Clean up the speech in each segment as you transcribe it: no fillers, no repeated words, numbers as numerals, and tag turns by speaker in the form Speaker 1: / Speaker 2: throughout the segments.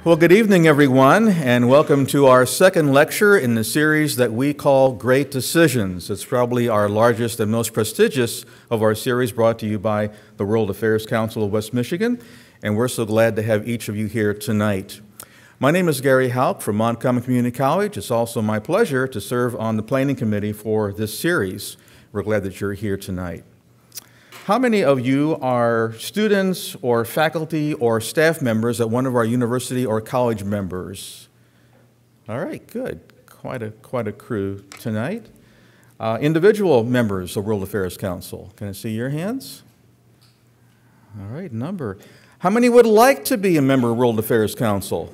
Speaker 1: Well, good evening, everyone, and welcome to our second lecture in the series that we call Great Decisions. It's probably our largest and most prestigious of our series, brought to you by the World Affairs Council of West Michigan, and we're so glad to have each of you here tonight. My name is Gary Hauck from Montgomery Community College. It's also my pleasure to serve on the planning committee for this series. We're glad that you're here tonight. How many of you are students or faculty or staff members at one of our university or college members? All right, good. Quite a crew tonight. Individual members of World Affairs Council. Can I see your hands? All right, number. How many would like to be a member of World Affairs Council?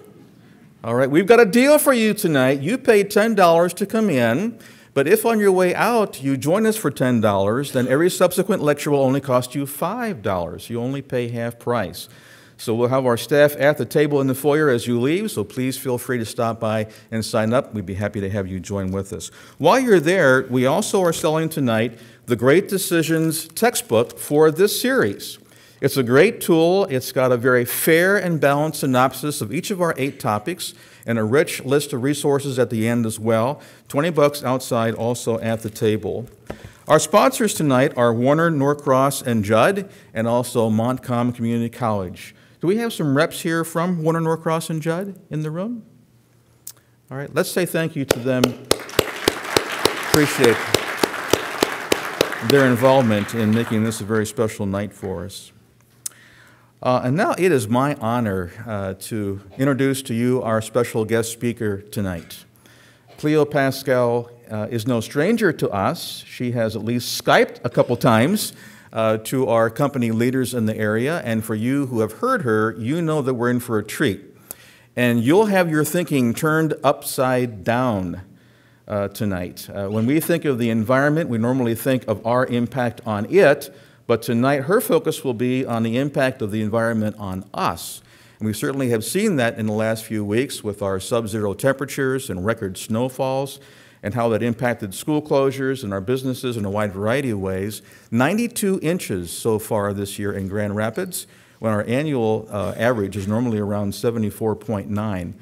Speaker 1: All right, we've got a deal for you tonight. You paid $10 to come in. But if on your way out you join us for $10, then every subsequent lecture will only cost you $5. You only pay half price. So we'll have our staff at the table in the foyer as you leave, so please feel free to stop by and sign up. We'd be happy to have you join with us. While you're there, we also are selling tonight the Great Decisions textbook for this series. It's a great tool. It's got a very fair and balanced synopsis of each of our 8 topics and a rich list of resources at the end as well. $20 outside, also at the table. Our sponsors tonight are Warner, Norcross, and Judd, and also Montcalm Community College. Do we have some reps here from Warner, Norcross, and Judd in the room? All right, let's say thank you to them. Appreciate their involvement in making this a very special night for us. And now it is my honor to introduce to you our special guest speaker tonight. Cleo Paskal is no stranger to us. She has at least Skyped a couple times to our company leaders in the area, and for you who have heard her, you know that we're in for a treat. And you'll have your thinking turned upside down tonight. When we think of the environment, we normally think of our impact on it, but tonight, her focus will be on the impact of the environment on us. And we certainly have seen that in the last few weeks with our sub-zero temperatures and record snowfalls and how that impacted school closures and our businesses in a wide variety of ways. 92 inches so far this year in Grand Rapids, when our annual average is normally around 74.9.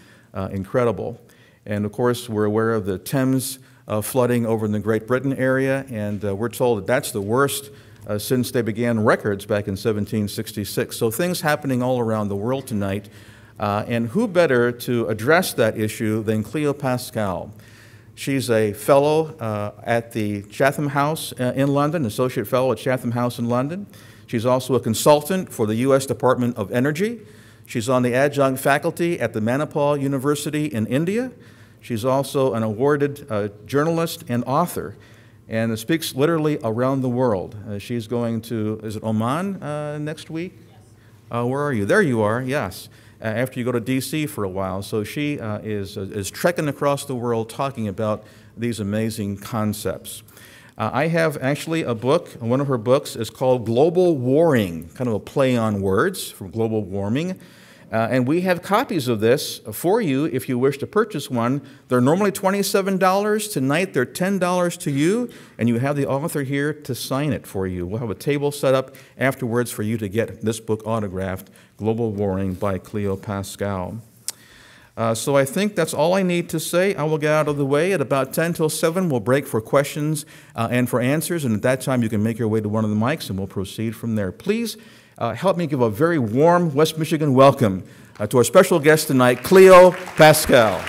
Speaker 1: Incredible. And of course, we're aware of the Thames flooding over in the Great Britain area, and we're told that that's the worst since they began records back in 1766. So things happening all around the world tonight. And who better to address that issue than Cleo Paskal? She's a fellow at the Chatham House in London, associate fellow at Chatham House in London. She's also a consultant for the U.S. Department of Energy. She's on the adjunct faculty at the Manipal University in India. She's also an awarded journalist and author, and speaks literally around the world. She's going to, is it Oman next week? Yes. Where are you? There you are, yes. After you go to D.C. for a while. So she is trekking across the world talking about these amazing concepts. I have actually a book. One of her books is called Global Warming, kind of a play on words from global warming. And we have copies of this for you if you wish to purchase one. They're normally $27. Tonight, they're $10 to you, and you have the author here to sign it for you. We'll have a table set up afterwards for you to get this book autographed, Global Warming by Cleo Paskal. So I think that's all I need to say. I will get out of the way. At about 10 till 7, we'll break for questions and for answers, and at that time, you can make your way to one of the mics, and we'll proceed from there. Please help me give a very warm West Michigan welcome to our special guest tonight, Cleo Paskal.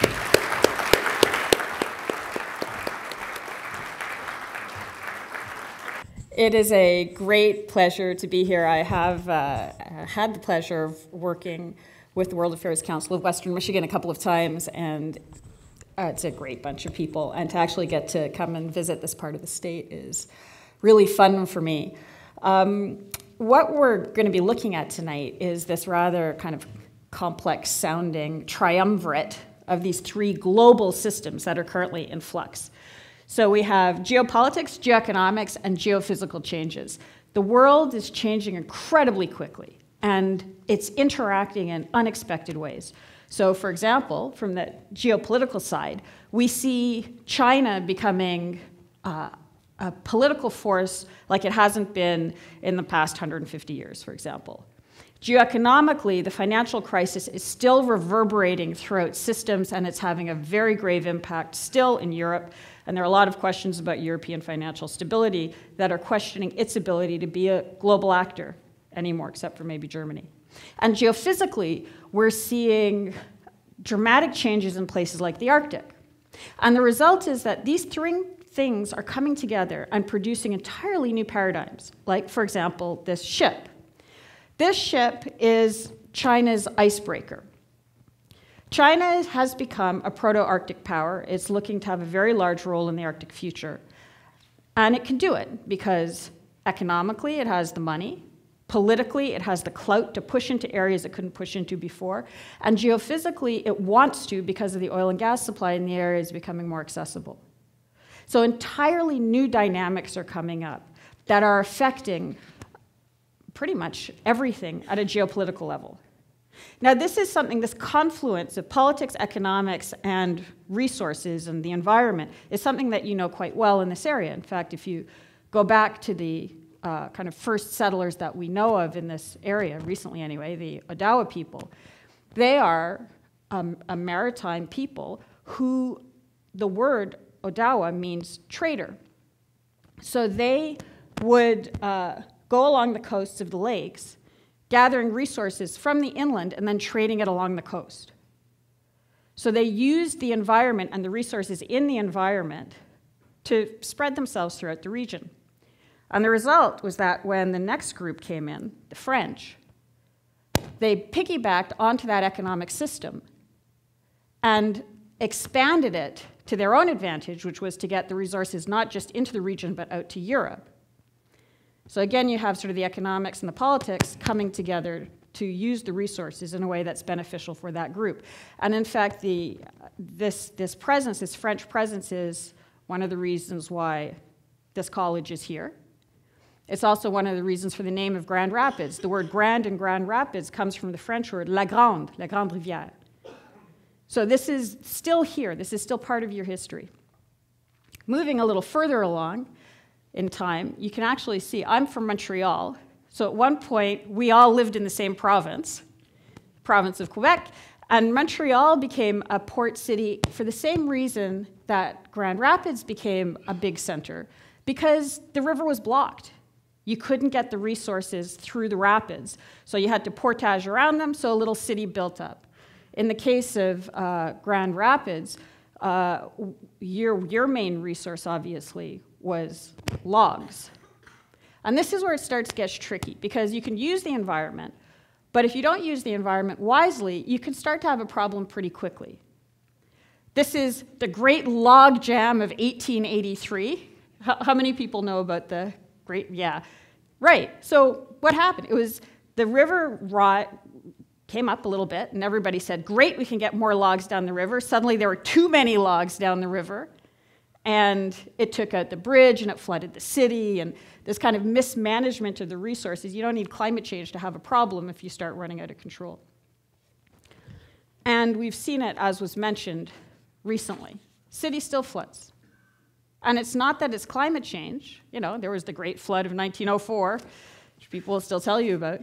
Speaker 2: It is a great pleasure to be here. I have had the pleasure of working with the World Affairs Council of Western Michigan a couple of times, and it's a great bunch of people. And to actually get to come and visit this part of the state is really fun for me. What we're going to be looking at tonight is this rather kind of complex sounding triumvirate of these 3 global systems that are currently in flux. So we have geopolitics, geoeconomics, and geophysical changes. The world is changing incredibly quickly, and it's interacting in unexpected ways. So for example, from the geopolitical side, we see China becoming a political force like it hasn't been in the past 150 years, for example. Geoeconomically, the financial crisis is still reverberating throughout systems, and it's having a very grave impact still in Europe. And there are a lot of questions about European financial stability that are questioning its ability to be a global actor anymore, except for maybe Germany. And geophysically, we're seeing dramatic changes in places like the Arctic. And the result is that these three things are coming together and producing entirely new paradigms, like, for example, this ship. This ship is China's icebreaker. China has become a proto-Arctic power. It's looking to have a very large role in the Arctic future. And it can do it because economically it has the money, politically it has the clout to push into areas it couldn't push into before, and geophysically it wants to because of the oil and gas supply in the area is becoming more accessible. So entirely new dynamics are coming up that are affecting pretty much everything at a geopolitical level. Now, this is something, this confluence of politics, economics, and resources and the environment is something that you know quite well in this area. In fact, if you go back to the kind of first settlers that we know of in this area, recently anyway, the Odawa people, they are a maritime people who the word Odawa means trader. So they would go along the coasts of the lakes, gathering resources from the inland and then trading it along the coast. So they used the environment and the resources in the environment to spread themselves throughout the region. And the result was that when the next group came in, the French, they piggybacked onto that economic system and expanded it to their own advantage, which was to get the resources not just into the region but out to Europe. So again, you have sort of the economics and the politics coming together to use the resources in a way that's beneficial for that group. And in fact, this French presence is one of the reasons why this college is here. It's also one of the reasons for the name of Grand Rapids. The word grand in Grand Rapids comes from the French word la grande rivière. So this is still here. This is still part of your history. Moving a little further along in time, you can actually see I'm from Montreal. So at one point, we all lived in the same province of Quebec, and Montreal became a port city for the same reason that Grand Rapids became a big center, because the river was blocked. You couldn't get the resources through the rapids, so you had to portage around them, so a little city built up. In the case of Grand Rapids, your main resource, obviously, was logs. And this is where it starts to get tricky, because you can use the environment, but if you don't use the environment wisely, you can start to have a problem pretty quickly. This is the Great Log Jam of 1883. How many people know about the Great, yeah, right. So what happened? It was the river came up a little bit, and everybody said, great, we can get more logs down the river. Suddenly there were too many logs down the river, and it took out the bridge, and it flooded the city, and this kind of mismanagement of the resources. You don't need climate change to have a problem if you start running out of control. And we've seen it, as was mentioned recently. City still floods. And it's not that it's climate change. You know, there was the Great Flood of 1904, which people will still tell you about.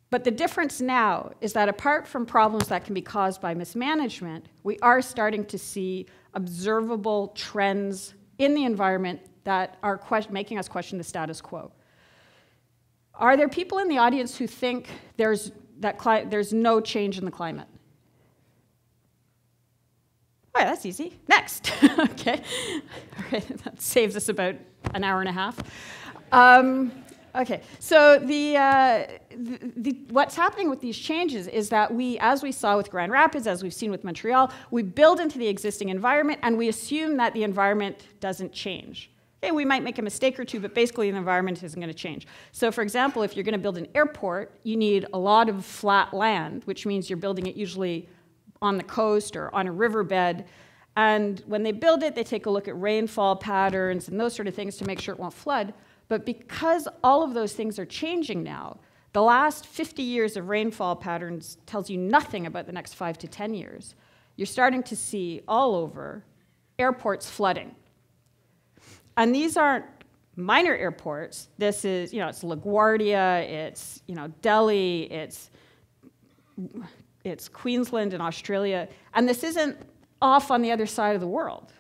Speaker 2: But the difference now is that apart from problems that can be caused by mismanagement, we are starting to see observable trends in the environment that are making us question the status quo. Are there people in the audience who think there's no change in the climate? Oh, yeah, that's easy. Next. Okay. All right, that saves us about an hour and a half. Okay, so what's happening with these changes is that as we saw with Grand Rapids, as we've seen with Montreal, we build into the existing environment and we assume that the environment doesn't change. Okay, we might make a mistake or two, but basically the environment isn't going to change. So for example, if you're going to build an airport, you need a lot of flat land, which means you're building it usually on the coast or on a riverbed. And when they build it, they take a look at rainfall patterns and those sort of things to make sure it won't flood. But because all of those things are changing now, the last 50 years of rainfall patterns tells you nothing about the next 5 to 10 years. You're starting to see all over airports flooding. And these aren't minor airports, this is, it's LaGuardia, it's, Delhi, it's Queensland in Australia, and this isn't off on the other side of the world,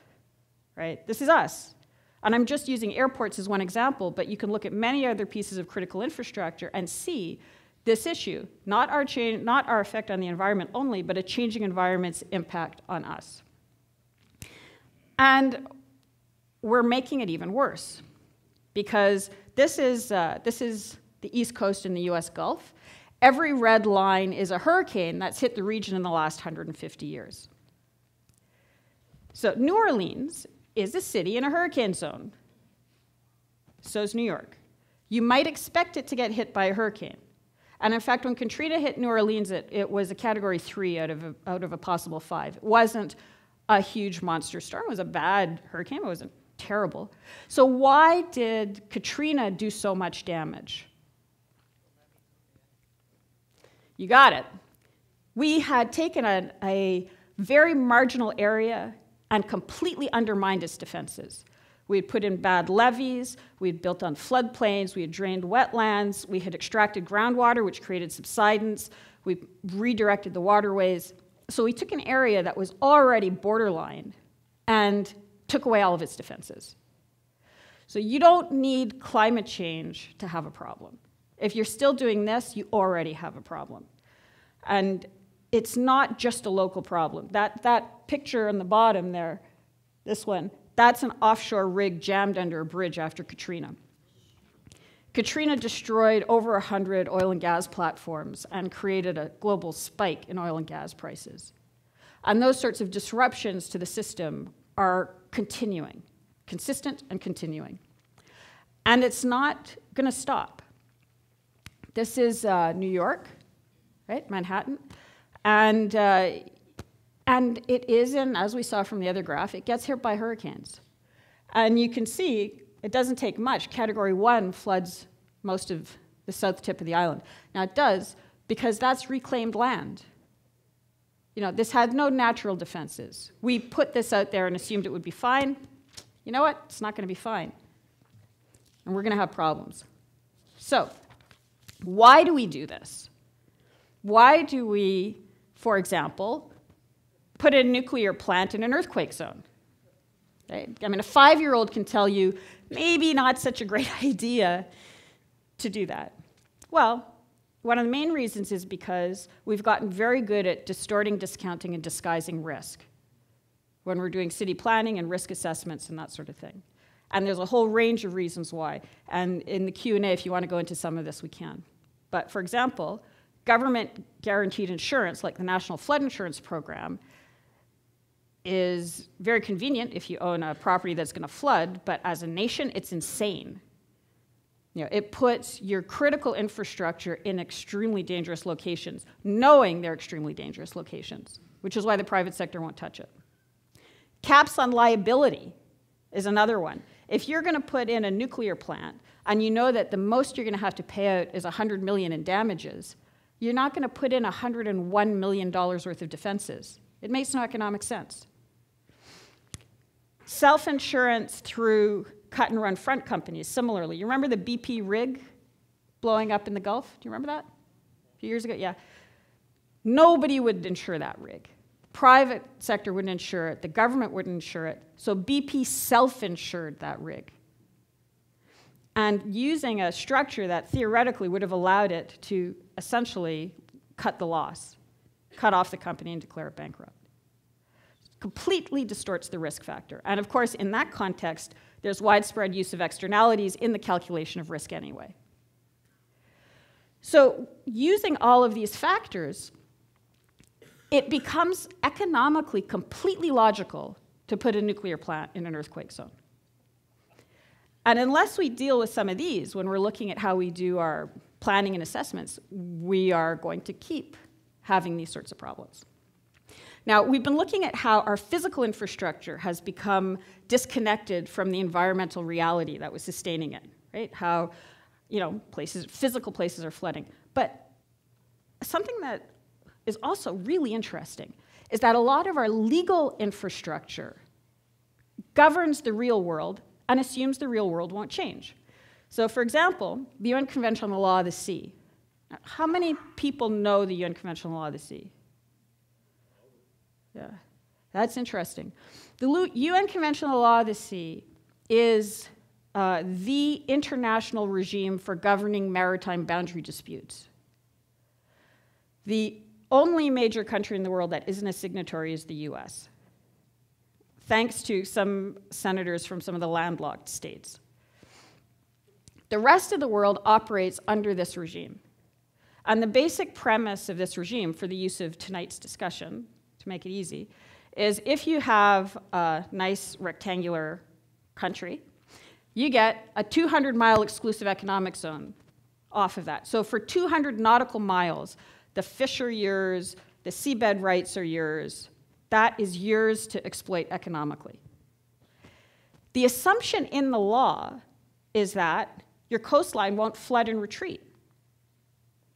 Speaker 2: right? This is us. And I'm just using airports as one example, but you can look at many other pieces of critical infrastructure and see this issue, not our effect on the environment only, but a changing environment's impact on us. And we're making it even worse, because this is the East Coast in the US Gulf. Every red line is a hurricane that's hit the region in the last 150 years. So New Orleans is a city in a hurricane zone. So is New York. You might expect it to get hit by a hurricane. And in fact, when Katrina hit New Orleans, it was a Category 3 out of a possible 5. It wasn't a huge monster storm. It was a bad hurricane. It wasn't terrible. So why did Katrina do so much damage? You got it. We had taken a very marginal area and completely undermined its defenses. We had put in bad levees, we had built on floodplains, we had drained wetlands, we had extracted groundwater, which created subsidence, we redirected the waterways. So we took an area that was already borderline and took away all of its defenses. So you don't need climate change to have a problem. If you're still doing this, you already have a problem. And it's not just a local problem. That picture on the bottom there, this one, that's an offshore rig jammed under a bridge after Katrina. Katrina destroyed over 100 oil and gas platforms and created a global spike in oil and gas prices. And those sorts of disruptions to the system are continuing, consistent and continuing. And it's not going to stop. This is New York, right, Manhattan. And it is, as we saw from the other graph, it gets hit by hurricanes. And you can see it doesn't take much. Category 1 floods most of the south tip of the island. Now it does because that's reclaimed land. This had no natural defenses. We put this out there and assumed it would be fine. You know what? It's not going to be fine. And we're going to have problems. So why do we do this? Why do we, for example, put a nuclear plant in an earthquake zone? Right? I mean, a 5-year-old can tell you maybe not such a great idea to do that. Well, one of the main reasons is because we've gotten very good at distorting, discounting, and disguising risk when we're doing city planning and risk assessments and that sort of thing. And there's a whole range of reasons why. And in the Q&A, if you want to go into some of this, we can. But for example, government guaranteed insurance, like the National Flood Insurance Program, is very convenient if you own a property that's going to flood, but as a nation, it's insane. It puts your critical infrastructure in extremely dangerous locations, knowing they're extremely dangerous locations, which is why the private sector won't touch it. Caps on liability is another one. If you're going to put in a nuclear plant, and you know that the most you're going to have to pay out is $100 million in damages, you're not going to put in $101 million worth of defenses. It makes no economic sense. Self-insurance through cut-and-run front companies, similarly. You remember the BP rig blowing up in the Gulf? Do you remember that? A few years ago? Yeah. Nobody would insure that rig. Private sector wouldn't insure it. The government wouldn't insure it. So BP self-insured that rig. And using a structure that theoretically would have allowed it to essentially cut the loss, cut off the company and declare it bankrupt. Completely distorts the risk factor. And of course, in that context, there's widespread use of externalities in the calculation of risk anyway. So using all of these factors, it becomes economically completely logical to put a nuclear plant in an earthquake zone. And unless we deal with some of these when we're looking at how we do our planning and assessments, we are going to keep having these sorts of problems. Now, we've been looking at how our physical infrastructure has become disconnected from the environmental reality that was sustaining it, right? How, physical places are flooding. But something that is also really interesting is that a lot of our legal infrastructure governs the real world and assumes the real world won't change. So for example, the UN Convention on the Law of the Sea. How many people know the UN Convention on the Law of the Sea? Yeah, that's interesting. The UN Convention on the Law of the Sea is the international regime for governing maritime boundary disputes. The only major country in the world that isn't a signatory is the US, thanks to some senators from some of the landlocked states. The rest of the world operates under this regime. And the basic premise of this regime, for the use of tonight's discussion, to make it easy, is if you have a nice rectangular country, you get a 200-mile exclusive economic zone off of that. So for 200 nautical miles, the fish are yours, the seabed rights are yours. That is yours to exploit economically. The assumption in the law is that your coastline won't flood and retreat.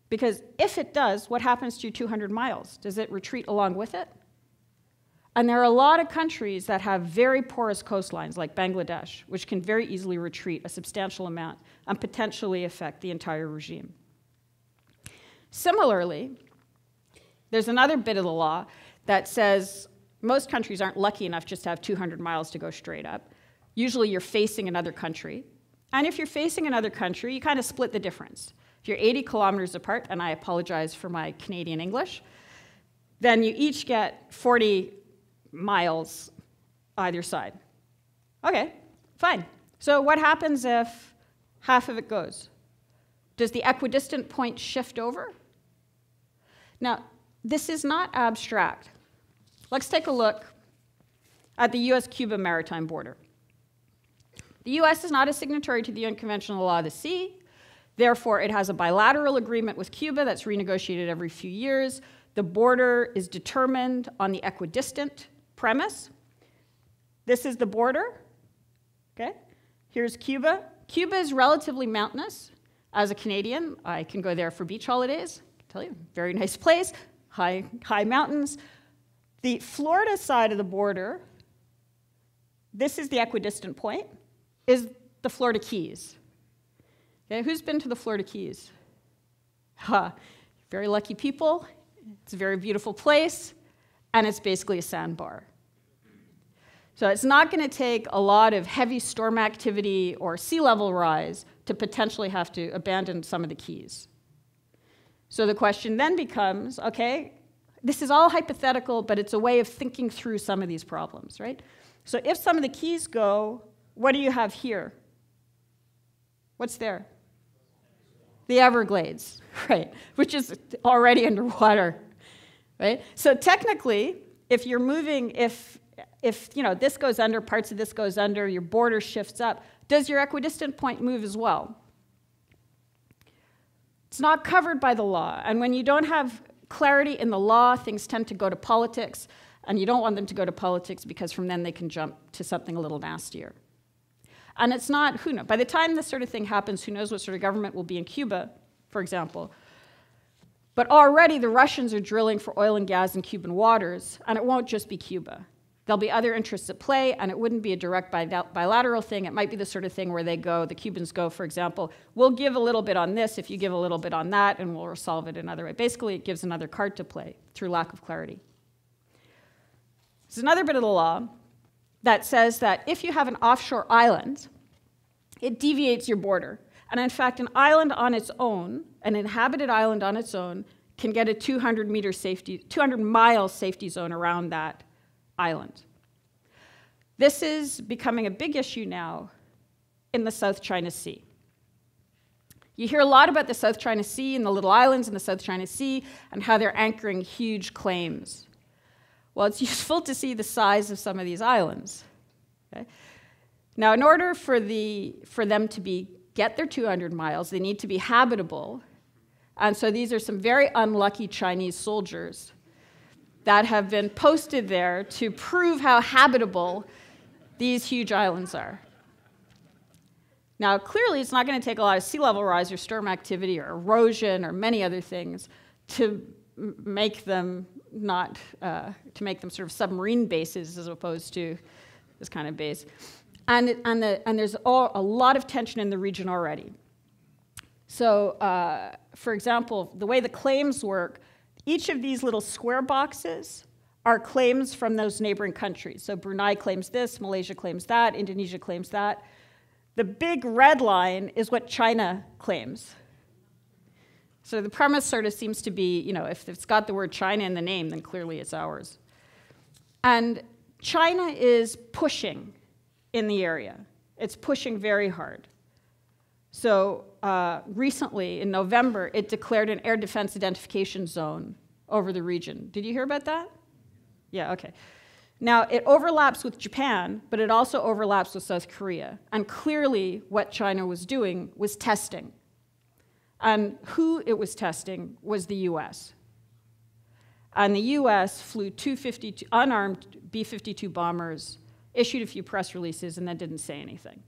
Speaker 2: Because if it does, what happens to your 200 miles? Does it retreat along with it? And there are a lot of countries that have very porous coastlines, like Bangladesh, which can very easily retreat a substantial amount and potentially affect the entire regime. Similarly, there's another bit of the law that says most countries aren't lucky enough just to have 200 miles to go straight up. Usually you're facing another country. And if you're facing another country, you kind of split the difference. If you're 80 kilometers apart, and I apologize for my Canadian English, then you each get 40 miles either side. Okay, fine. So what happens if half of it goes? Does the equidistant point shift over? Now, this is not abstract. Let's take a look at the US-Cuba maritime border. The US is not a signatory to the UN Convention on the Law of the Sea. Therefore, it has a bilateral agreement with Cuba that's renegotiated every few years. The border is determined on the equidistant premise. This is the border. Okay? Here's Cuba. Cuba is relatively mountainous. As a Canadian, I can go there for beach holidays. I can tell you, very nice place, high mountains. The Florida side of the border, this is the equidistant point, is the Florida Keys. Okay, who's been to the Florida Keys? Very lucky people. It's a very beautiful place, and it's basically a sandbar. So it's not going to take a lot of heavy storm activity or sea level rise to potentially have to abandon some of the keys. So the question then becomes, okay, this is all hypothetical, but it's a way of thinking through some of these problems, right? So if some of the keys go, what do you have here? What's there? The Everglades, right, which is already underwater, right? So technically, if you're moving, if you know, this goes under, parts of this goes under, your border shifts up, does your equidistant point move as well? It's not covered by the law, and when you don't have clarity in the law, things tend to go to politics, and you don't want them to go to politics because from then they can jump to something a little nastier. And it's not, who knows, by the time this sort of thing happens, who knows what sort of government will be in Cuba, for example. But already the Russians are drilling for oil and gas in Cuban waters, and it won't just be Cuba. There'll be other interests at play, and it wouldn't be a direct bilateral thing. It might be the sort of thing where they go, the Cubans go, for example, we'll give a little bit on this if you give a little bit on that, and we'll resolve it another way. Basically, it gives another card to play through lack of clarity. There's another bit of the law that says that if you have an offshore island, it deviates your border. And in fact, an island on its own, an inhabited island on its own, can get a 200-mile safety zone around that island. This is becoming a big issue now in the South China Sea. You hear a lot about the South China Sea and the little islands in the South China Sea and how they're anchoring huge claims. Well, it's useful to see the size of some of these islands. Okay? Now, in order for them to get their 200 miles, they need to be habitable. And so these are some very unlucky Chinese soldiers that have been posted there to prove how habitable these huge islands are. Now, clearly, it's not going to take a lot of sea level rise or storm activity or erosion or many other things to make them sort of submarine bases as opposed to this kind of base. And there's a lot of tension in the region already. So, for example, the way the claims work, each of these little square boxes are claims from those neighboring countries. So Brunei claims this, Malaysia claims that, Indonesia claims that. The big red line is what China claims. So the premise sort of seems to be, you know, if it's got the word China in the name, then clearly it's ours. And China is pushing in the area. It's pushing very hard. So recently, in November, it declared an air defense identification zone over the region. Did you hear about that? Yeah, okay. Now, it overlaps with Japan, but it also overlaps with South Korea. And clearly, what China was doing was testing. And who it was testing was the US. And the US flew 252 unarmed B-52 bombers, issued a few press releases, and then didn't say anything.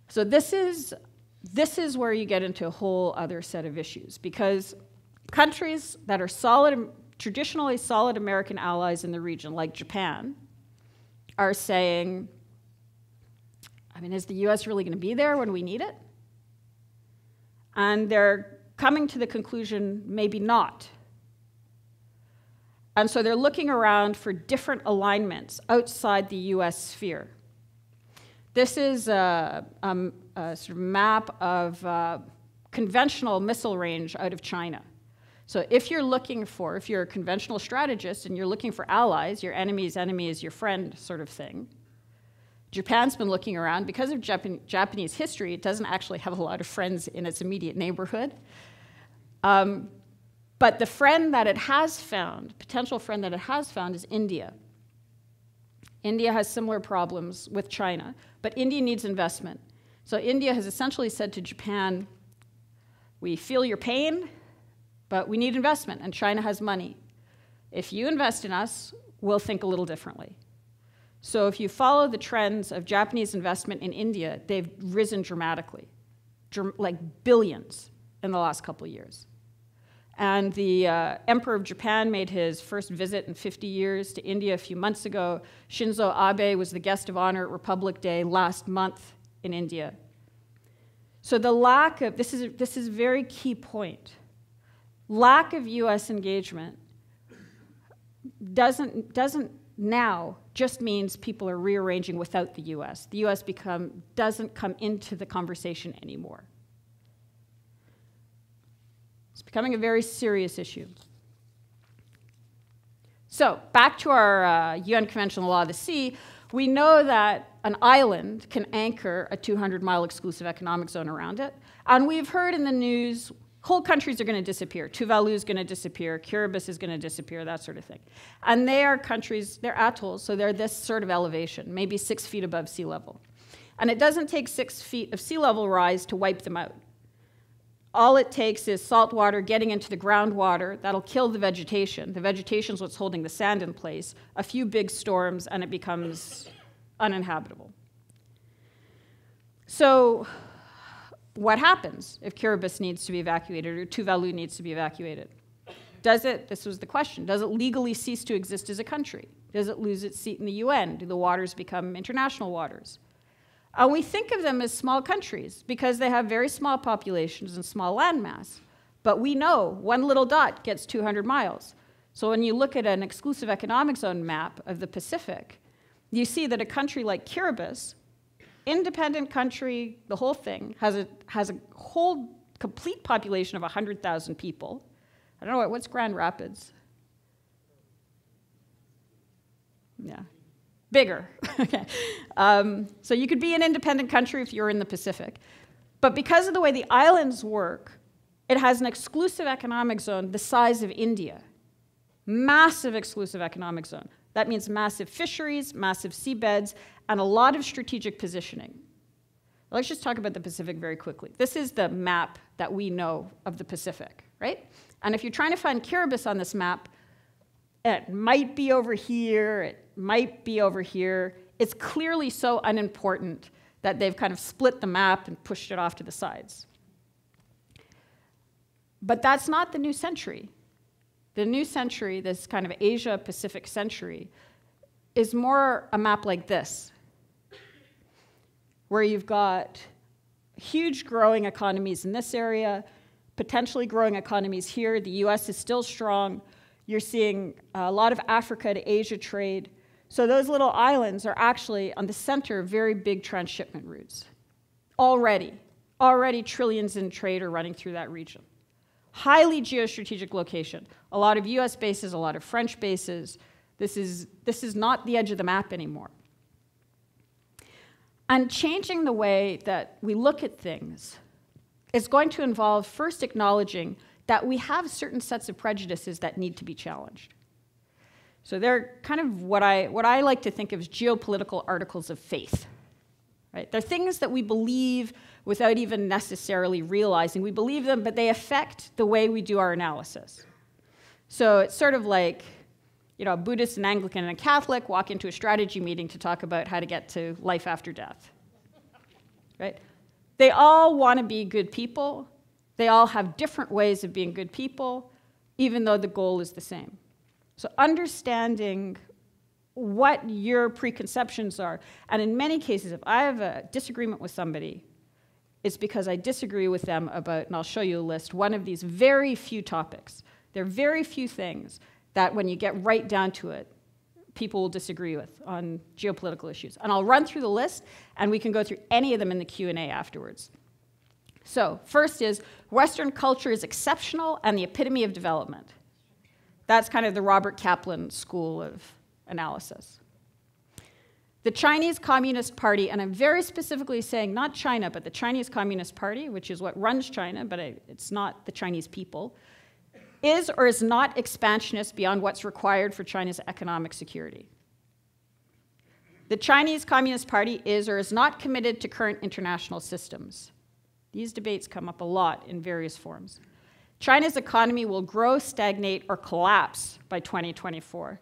Speaker 2: So this is where you get into a whole other set of issues, because countries that are traditionally solid American allies in the region, like Japan, are saying, I mean, is the US really going to be there when we need it? And they're coming to the conclusion, maybe not. And so they're looking around for different alignments outside the US sphere. This is a sort of map of conventional missile range out of China. So if you're a conventional strategist and you're looking for allies, your enemy's enemy is your friend sort of thing, Japan's been looking around. Because of Japanese history, it doesn't actually have a lot of friends in its immediate neighborhood. But the friend that it has found, potential friend that it has found, is India. India has similar problems with China, but India needs investment. So India has essentially said to Japan, we feel your pain, but we need investment, and China has money. If you invest in us, we'll think a little differently. So if you follow the trends of Japanese investment in India, they've risen dramatically, like billions in the last couple of years. And the Emperor of Japan made his first visit in 50 years to India a few months ago. Shinzo Abe was the guest of honor at Republic Day last month in India. So the lack of, this is a very key point, lack of US engagement doesn't now just means people are rearranging without the US. The US doesn't come into the conversation anymore. It's becoming a very serious issue. So back to our UN Convention on the Law of the Sea, we know that an island can anchor a 200-mile exclusive economic zone around it. And we've heard in the news, whole countries are going to disappear. Tuvalu is going to disappear. Kiribati is going to disappear, that sort of thing. And they are countries, they're atolls, so they're this sort of elevation, maybe 6 feet above sea level. And it doesn't take 6 feet of sea level rise to wipe them out. All it takes is salt water getting into the groundwater. That'll kill the vegetation. The vegetation is what's holding the sand in place. A few big storms, and it becomes uninhabitable. So what happens if Kiribati needs to be evacuated or Tuvalu needs to be evacuated? This was the question, does it legally cease to exist as a country? Does it lose its seat in the UN? Do the waters become international waters? We think of them as small countries because they have very small populations and small landmass. But we know one little dot gets 200 miles. So when you look at an exclusive economic zone map of the Pacific, you see that a country like Kiribati, independent country, the whole thing, has a whole complete population of 100,000 people. I don't know, what's Grand Rapids? Yeah. Bigger. Okay. So you could be an independent country if you're in the Pacific. But because of the way the islands work, it has an exclusive economic zone the size of India. Massive exclusive economic zone. That means massive fisheries, massive seabeds, and a lot of strategic positioning. Let's just talk about the Pacific very quickly. This is the map that we know of the Pacific, right? And if you're trying to find Kiribati on this map, it might be over here, it might be over here. It's clearly so unimportant that they've kind of split the map and pushed it off to the sides. But that's not the new century. The new century, this kind of Asia-Pacific century, is more a map like this, where you've got huge growing economies in this area, potentially growing economies here. The US is still strong. You're seeing a lot of Africa to Asia trade. So those little islands are actually on the center of very big transshipment routes. Already trillions in trade are running through that region. Highly geostrategic location. A lot of US bases, a lot of French bases. This is not the edge of the map anymore. And changing the way that we look at things is going to involve first acknowledging that we have certain sets of prejudices that need to be challenged. So they're kind of what I like to think of as geopolitical articles of faith. Right? They're things that we believe without even necessarily realizing we believe them, but they affect the way we do our analysis. So it's sort of like, a Buddhist, an Anglican, and a Catholic walk into a strategy meeting to talk about how to get to life after death. Right? They all want to be good people. They all have different ways of being good people, even though the goal is the same. So understanding what your preconceptions are, and in many cases, if I have a disagreement with somebody, it's because I disagree with them about, and I'll show you a list, one of these very few topics. There are very few things that when you get right down to it, people will disagree with on geopolitical issues. And I'll run through the list, and we can go through any of them in the Q&A afterwards. So first is, Western culture is exceptional and the epitome of development. That's kind of the Robert Kaplan school of analysis. The Chinese Communist Party, and I'm very specifically saying not China, but the Chinese Communist Party, which is what runs China, but it's not the Chinese people, is or is not expansionist beyond what's required for China's economic security. The Chinese Communist Party is or is not committed to current international systems. These debates come up a lot in various forms. China's economy will grow, stagnate, or collapse by 2024.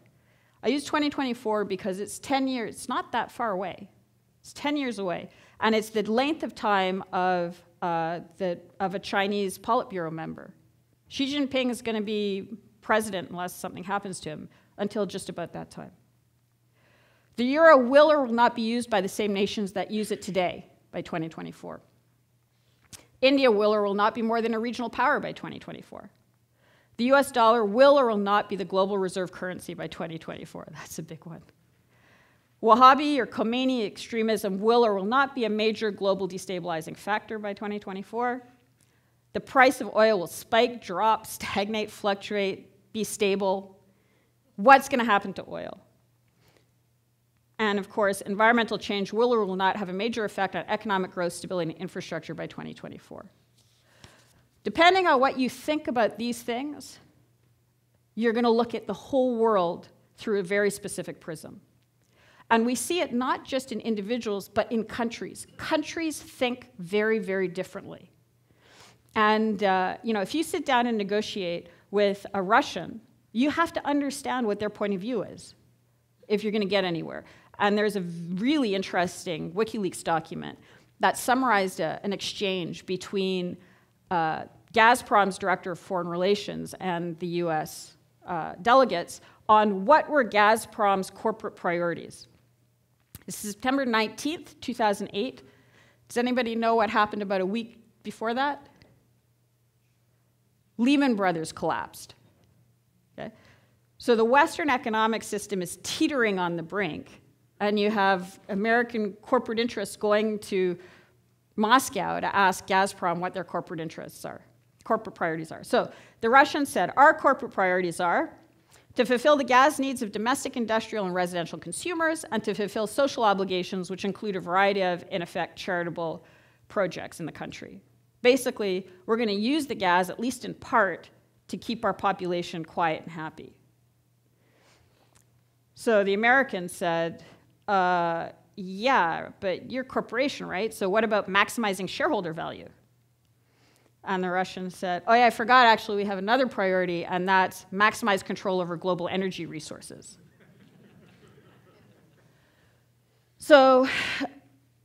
Speaker 2: I use 2024 because it's 10 years. It's not that far away. It's 10 years away. And it's the length of time of a Chinese Politburo member. Xi Jinping is going to be president unless something happens to him until just about that time. The euro will or will not be used by the same nations that use it today by 2024. India will or will not be more than a regional power by 2024. The US dollar will or will not be the global reserve currency by 2024. That's a big one. Wahhabi or Khomeini extremism will or will not be a major global destabilizing factor by 2024. The price of oil will spike, drop, stagnate, fluctuate, be stable. What's going to happen to oil? And of course, environmental change will or will not have a major effect on economic growth, stability, and infrastructure by 2024. Depending on what you think about these things, you're going to look at the whole world through a very specific prism. And we see it not just in individuals, but in countries. Countries think very, very differently. And if you sit down and negotiate with a Russian, you have to understand what their point of view is if you're going to get anywhere. And there's a really interesting WikiLeaks document that summarized an exchange between Gazprom's director of foreign relations and the US delegates on what were Gazprom's corporate priorities. This is September 19th, 2008. Does anybody know what happened about a week before that? Lehman Brothers collapsed. Okay? So the Western economic system is teetering on the brink, and you have American corporate interests going to Moscow to ask Gazprom what their corporate interests are, corporate priorities are. So the Russians said, our corporate priorities are to fulfill the gas needs of domestic, industrial, and residential consumers, and to fulfill social obligations, which include a variety of, in effect, charitable projects in the country. Basically, we're going to use the gas, at least in part, to keep our population quiet and happy. So the Americans said, yeah, but you're a corporation, right? So what about maximizing shareholder value? And the Russians said, oh yeah, I forgot, actually, we have another priority, and that's maximize control over global energy resources. So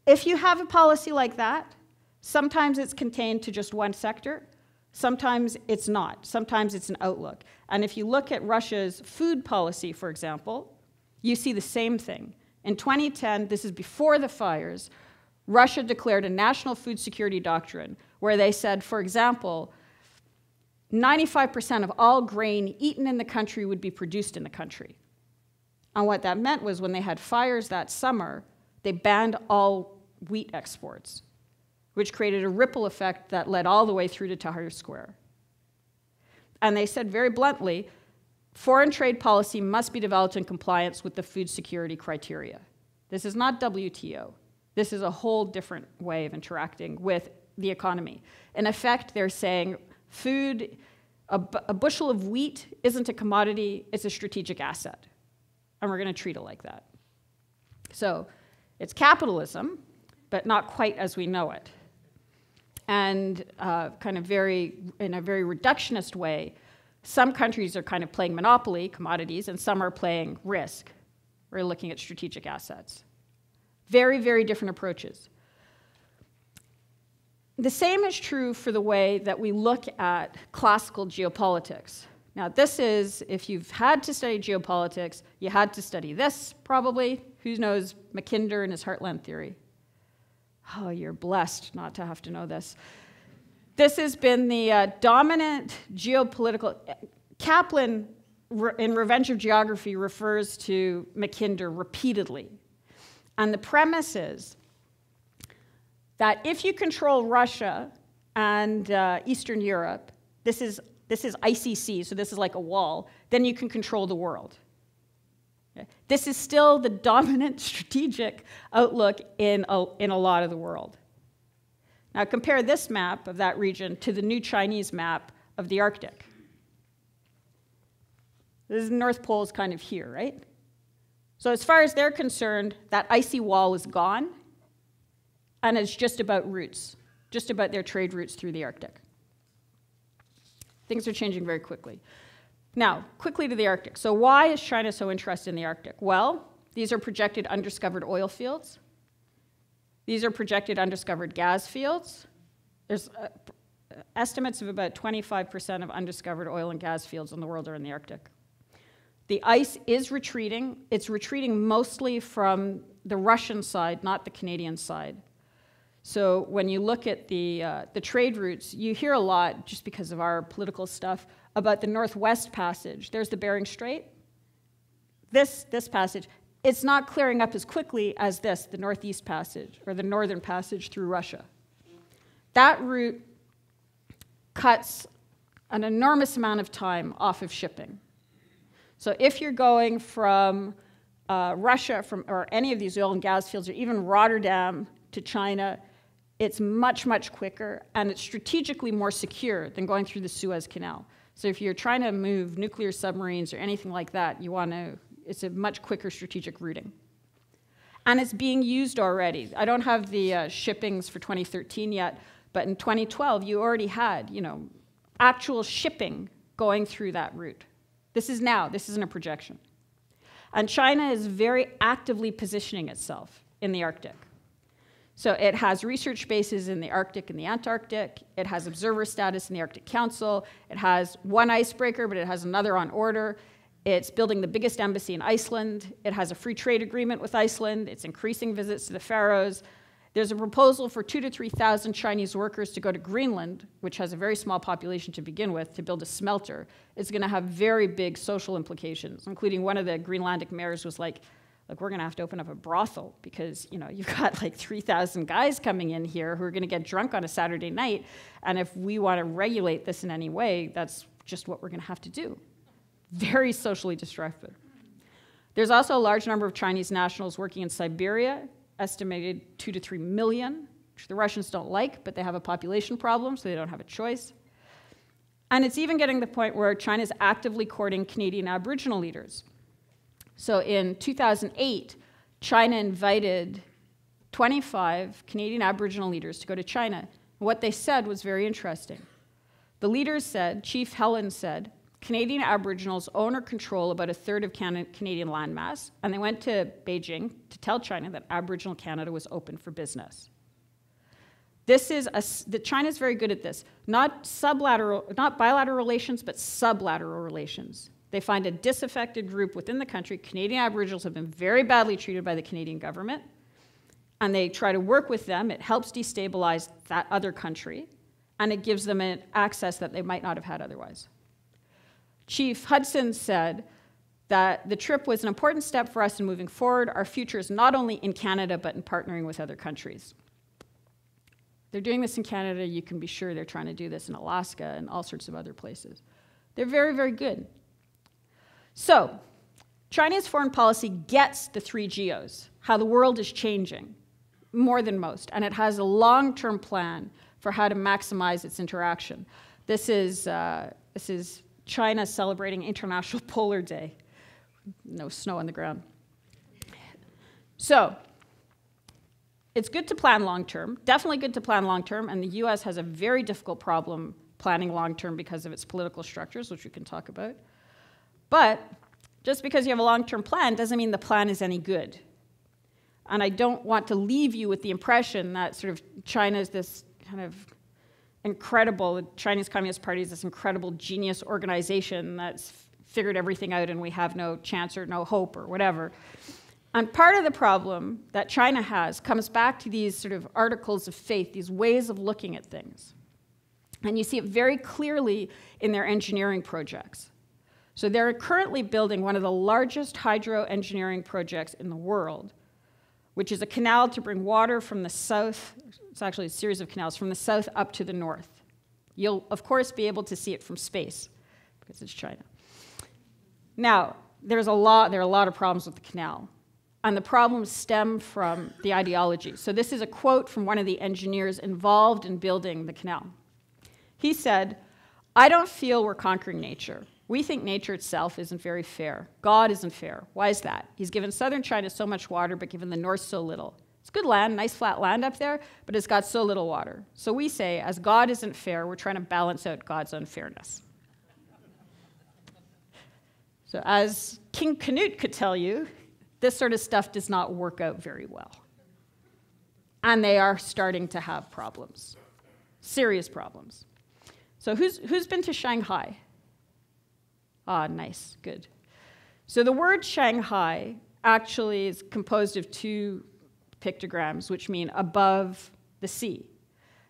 Speaker 2: if you have a policy like that, sometimes it's contained to just one sector, sometimes it's not, sometimes it's an outlook. And if you look at Russia's food policy, for example, you see the same thing. In 2010, this is before the fires, Russia declared a national food security doctrine where they said, for example, 95% of all grain eaten in the country would be produced in the country. And what that meant was when they had fires that summer, they banned all wheat exports, which created a ripple effect that led all the way through to Tahrir Square. And they said very bluntly, foreign trade policy must be developed in compliance with the food security criteria. This is not WTO. This is a whole different way of interacting with the economy. In effect, they're saying food, a bushel of wheat isn't a commodity, it's a strategic asset. And we're going to treat it like that. So it's capitalism, but not quite as we know it. And in a very reductionist way, some countries are kind of playing monopoly, commodities, and some are playing risk. We're looking at strategic assets. Very, very different approaches. The same is true for the way that we look at classical geopolitics. Now, this is, if you've had to study geopolitics, you had to study this, probably. Who knows Mackinder and his heartland theory? Oh, you're blessed not to have to know this. This has been the dominant geopolitical... Kaplan, in Revenge of Geography, refers to Mackinder repeatedly. And the premise is that if you control Russia and Eastern Europe, this is ICC, so this is like a wall, then you can control the world. Okay? This is still the dominant strategic outlook in a lot of the world. Now compare this map of that region to the new Chinese map of the Arctic. The North Pole is kind of here, right? So as far as they're concerned, that icy wall is gone, and it's just about routes, just about their trade routes through the Arctic. Things are changing very quickly. Now, quickly to the Arctic. So why is China so interested in the Arctic? Well, these are projected undiscovered oil fields. These are projected undiscovered gas fields. There's estimates of about 25% of undiscovered oil and gas fields in the world are in the Arctic. The ice is retreating. It's retreating mostly from the Russian side, not the Canadian side. So when you look at the trade routes, you hear a lot, just because of our political stuff, about the Northwest Passage. There's the Bering Strait. This passage, it's not clearing up as quickly as this, the Northeast Passage, or the Northern Passage through Russia. That route cuts an enormous amount of time off of shipping. So if you're going from Russia, or any of these oil and gas fields, or even Rotterdam to China, it's much, much quicker, and it's strategically more secure than going through the Suez Canal. So if you're trying to move nuclear submarines or anything like that, it's a much quicker strategic routing. And it's being used already. I don't have the shippings for 2013 yet, but in 2012, you already had, actual shipping going through that route. This is now, this isn't a projection. And China is very actively positioning itself in the Arctic. So it has research bases in the Arctic and the Antarctic. It has observer status in the Arctic Council. It has one icebreaker, but it has another on order. It's building the biggest embassy in Iceland. It has a free trade agreement with Iceland. It's increasing visits to the Faroes. There's a proposal for 2,000 to 3,000 Chinese workers to go to Greenland, which has a very small population to begin with, to build a smelter. It's going to have very big social implications, including one of the Greenlandic mayors was like, look, we're going to have to open up a brothel because, you've got like 3,000 guys coming in here who are going to get drunk on a Saturday night, and if we want to regulate this in any way, that's just what we're going to have to do. Very socially disruptive. There's also a large number of Chinese nationals working in Siberia, estimated 2 to 3 million, which the Russians don't like, but they have a population problem, so they don't have a choice. And it's even getting to the point where China's actively courting Canadian Aboriginal leaders. So in 2008, China invited 25 Canadian Aboriginal leaders to go to China. What they said was very interesting. The leaders said, Chief Helen said, Canadian Aboriginals own or control about a third of Canadian landmass, and they went to Beijing to tell China that Aboriginal Canada was open for business. China's very good at this. Not bilateral relations, but sublateral relations. They find a disaffected group within the country. Canadian Aboriginals have been very badly treated by the Canadian government, and they try to work with them. It helps destabilize that other country, and it gives them an access that they might not have had otherwise. Chief Hudson said that the trip was an important step for us in moving forward. Our future is not only in Canada, but in partnering with other countries. They're doing this in Canada. You can be sure they're trying to do this in Alaska and all sorts of other places. They're very, very good. So, China's foreign policy gets the 3 geos, how the world is changing, more than most, and it has a long-term plan for how to maximize its interaction. This is China celebrating International Polar Day. No snow on the ground. So, it's good to plan long-term, definitely good to plan long-term, and the US has a very difficult problem planning long-term because of its political structures, which we can talk about. But just because you have a long-term plan doesn't mean the plan is any good. And I don't want to leave you with the impression that sort of China is this kind of incredible, the Chinese Communist Party is this incredible genius organization that's figured everything out and we have no chance or no hope or whatever. And part of the problem that China has comes back to these sort of articles of faith, these ways of looking at things. And you see it very clearly in their engineering projects. So they're currently building one of the largest hydro engineering projects in the world, which is a canal to bring water from the south. It's actually a series of canals from the south up to the north. You'll, of course, be able to see it from space because it's China. Now, there are a lot of problems with the canal. And the problems stem from the ideology. So this is a quote from one of the engineers involved in building the canal. He said, "I don't feel we're conquering nature. We think nature itself isn't very fair. God isn't fair. Why is that? He's given southern China so much water, but given the north so little. It's good land, nice flat land up there, but it's got so little water. So we say, as God isn't fair, we're trying to balance out God's unfairness." So as King Canute could tell you, this sort of stuff does not work out very well. And they are starting to have problems, serious problems. So who's been to Shanghai? Ah, nice, good. So the word Shanghai actually is composed of 2 pictograms, which mean above the sea.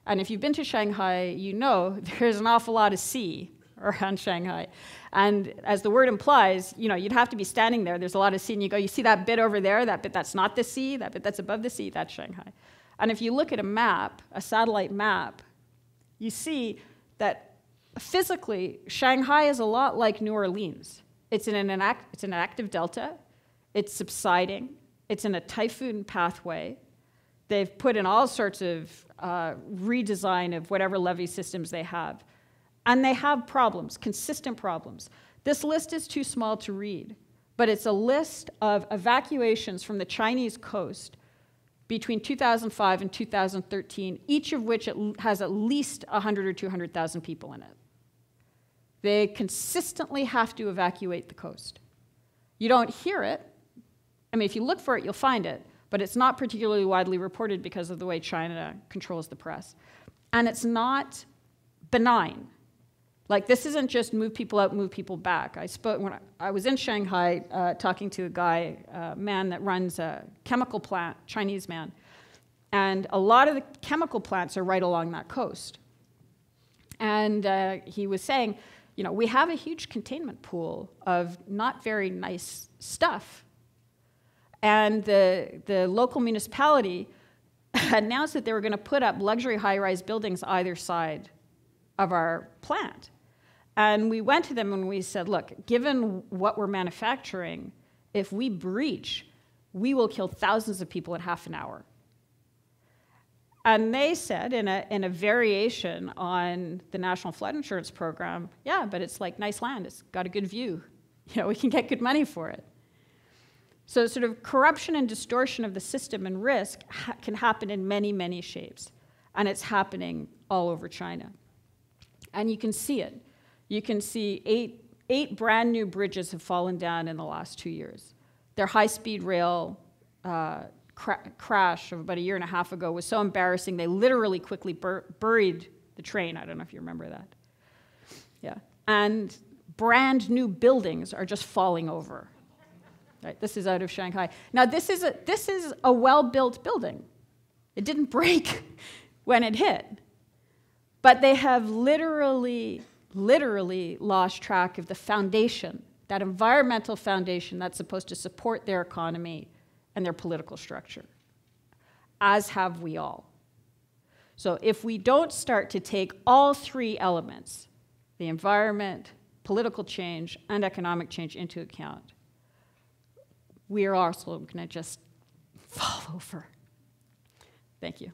Speaker 2: And if you've been to Shanghai, you know there's an awful lot of sea around Shanghai. And as the word implies, you know, you'd have to be standing there. There's a lot of sea, and you go, you see that bit over there, that bit that's not the sea, that bit that's above the sea, that's Shanghai. And if you look at a map, a satellite map, you see that physically, Shanghai is a lot like New Orleans. It's in an active delta. It's subsiding. It's in a typhoon pathway. They've put in all sorts of redesign of whatever levee systems they have. And they have problems, consistent problems. This list is too small to read, but it's a list of evacuations from the Chinese coast between 2005 and 2013, each of which has at least 100 or 200,000 people in it. They consistently have to evacuate the coast. You don't hear it. I mean, if you look for it, you'll find it, but it's not particularly widely reported because of the way China controls the press. And it's not benign. Like, this isn't just move people out, move people back. When I was in Shanghai talking to a guy, man that runs a chemical plant, Chinese man, and a lot of the chemical plants are right along that coast. And he was saying, you know, we have a huge containment pool of not very nice stuff. And the local municipality announced that they were going to put up luxury high-rise buildings either side of our plant. And we went to them and we said, look, given what we're manufacturing, if we breach, we will kill thousands of people in half an hour. And they said, in a variation on the National Flood Insurance Program, yeah, but it's like nice land. It's got a good view. You know, we can get good money for it. So sort of corruption and distortion of the system and risk can happen in many, many shapes. And it's happening all over China. And you can see it. You can see eight brand new bridges have fallen down in the last 2 years. Their high-speed rail crash of about a year and a half ago was so embarrassing, they literally quickly buried the train. I don't know if you remember that. Yeah. And brand new buildings are just falling over. Right, this is out of Shanghai. Now, this is a well-built building. It didn't break when it hit. But they have literally lost track of the foundation, that environmental foundation that's supposed to support their economy and their political structure, as have we all. So if we don't start to take all three elements, the environment, political change, and economic change into account, we are also going to just fall over. Thank you.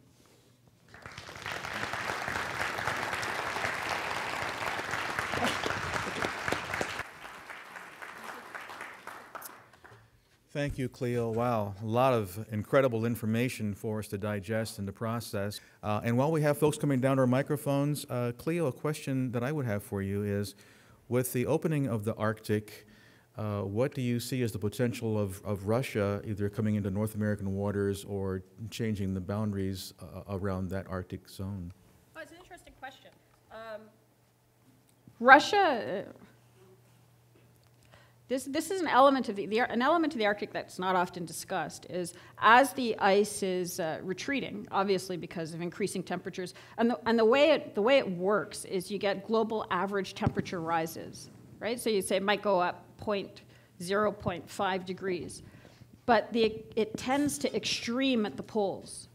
Speaker 1: Thank you, Cleo. Wow, a lot of incredible information for us to digest and to process. And while we have folks coming down to our microphones, Cleo, a question that I would have for you is, with the opening of the Arctic, what do you see as the potential of Russia either coming into North American waters or changing the boundaries around that Arctic zone?
Speaker 2: Oh, it's an interesting question. Russia, this is an element of an element of the Arctic that's not often discussed, is as the ice is retreating, obviously because of increasing temperatures, and the way it works is you get global average temperature rises, right? So you say it might go up 0.5 degrees, but it tends to extreme at the poles.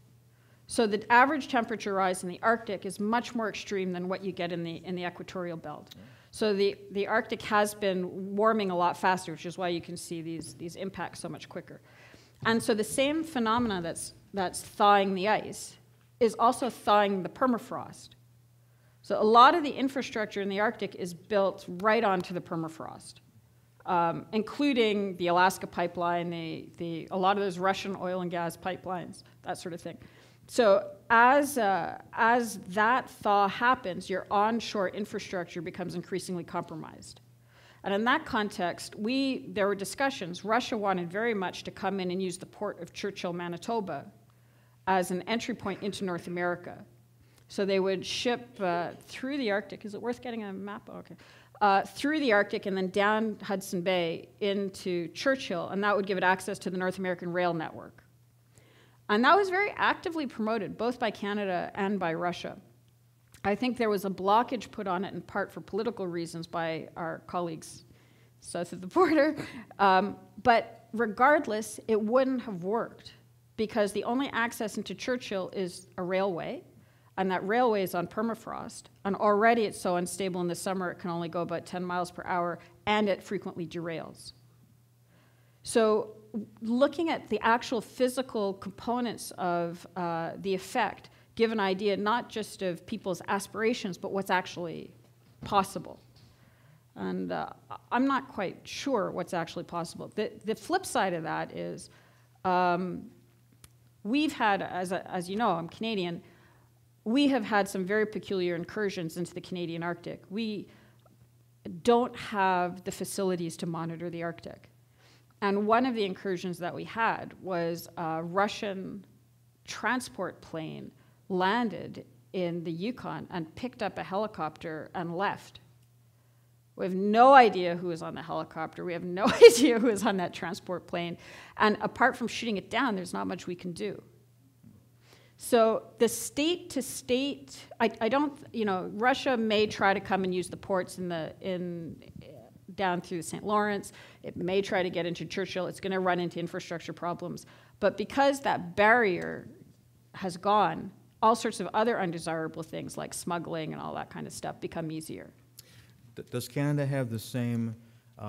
Speaker 2: So the average temperature rise in the Arctic is much more extreme than what you get in the equatorial belt. So the Arctic has been warming a lot faster, which is why you can see these impacts so much quicker. And so the same phenomena that's thawing the ice is also thawing the permafrost. So a lot of the infrastructure in the Arctic is built right onto the permafrost, including the Alaska pipeline, a lot of those Russian oil and gas pipelines, that sort of thing. So as that thaw happens, your onshore infrastructure becomes increasingly compromised. And in that context, there were discussions. Russia wanted very much to come in and use the port of Churchill, Manitoba, as an entry point into North America. So they would ship through the Arctic. Is it worth getting a map? Okay. Through the Arctic and then down Hudson Bay into Churchill, and that would give it access to the North American rail network. And that was very actively promoted, both by Canada and by Russia. I think there was a blockage put on it in part for political reasons by our colleagues south of the border. But regardless, it wouldn't have worked because the only access into Churchill is a railway, and that railway is on permafrost. And already it's so unstable in the summer, it can only go about 10 miles per hour, and it frequently derails. So looking at the actual physical components of the effect give an idea not just of people's aspirations, but what's actually possible. And I'm not quite sure what's actually possible. The flip side of that is we've had, as you know, I'm Canadian, we have had some very peculiar incursions into the Canadian Arctic. We don't have the facilities to monitor the Arctic. And one of the incursions that we had was a Russian transport plane landed in the Yukon and picked up a helicopter and left. We have no idea who was on the helicopter. We have no idea who was on that transport plane. And apart from shooting it down, there's not much we can do. So the state to state, I don't, Russia may try to come and use the ports down through the St. Lawrence. It may try to get into Churchill. It's going to run into infrastructure problems. But because that barrier has gone, all sorts of other undesirable things like smuggling and all that kind of stuff become easier.
Speaker 1: Does Canada have the same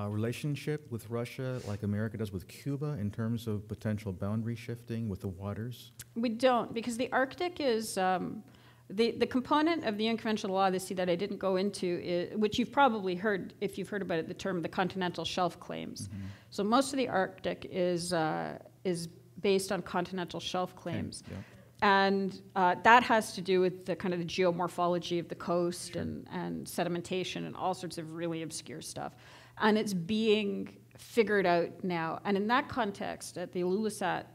Speaker 1: relationship with Russia like America does with Cuba in terms of potential boundary shifting with the waters? We
Speaker 2: don't, because the Arctic is the component of the unconventional law of the sea that I didn't go into, which you've probably heard, if you've heard about it, the term the continental shelf claims. Mm-hmm. So most of the Arctic is based on continental shelf claims. Okay. Yeah. And that has to do with the kind of the geomorphology of the coast. Sure. and sedimentation and all sorts of really obscure stuff. And it's being figured out now. And in that context, at the Ilulissat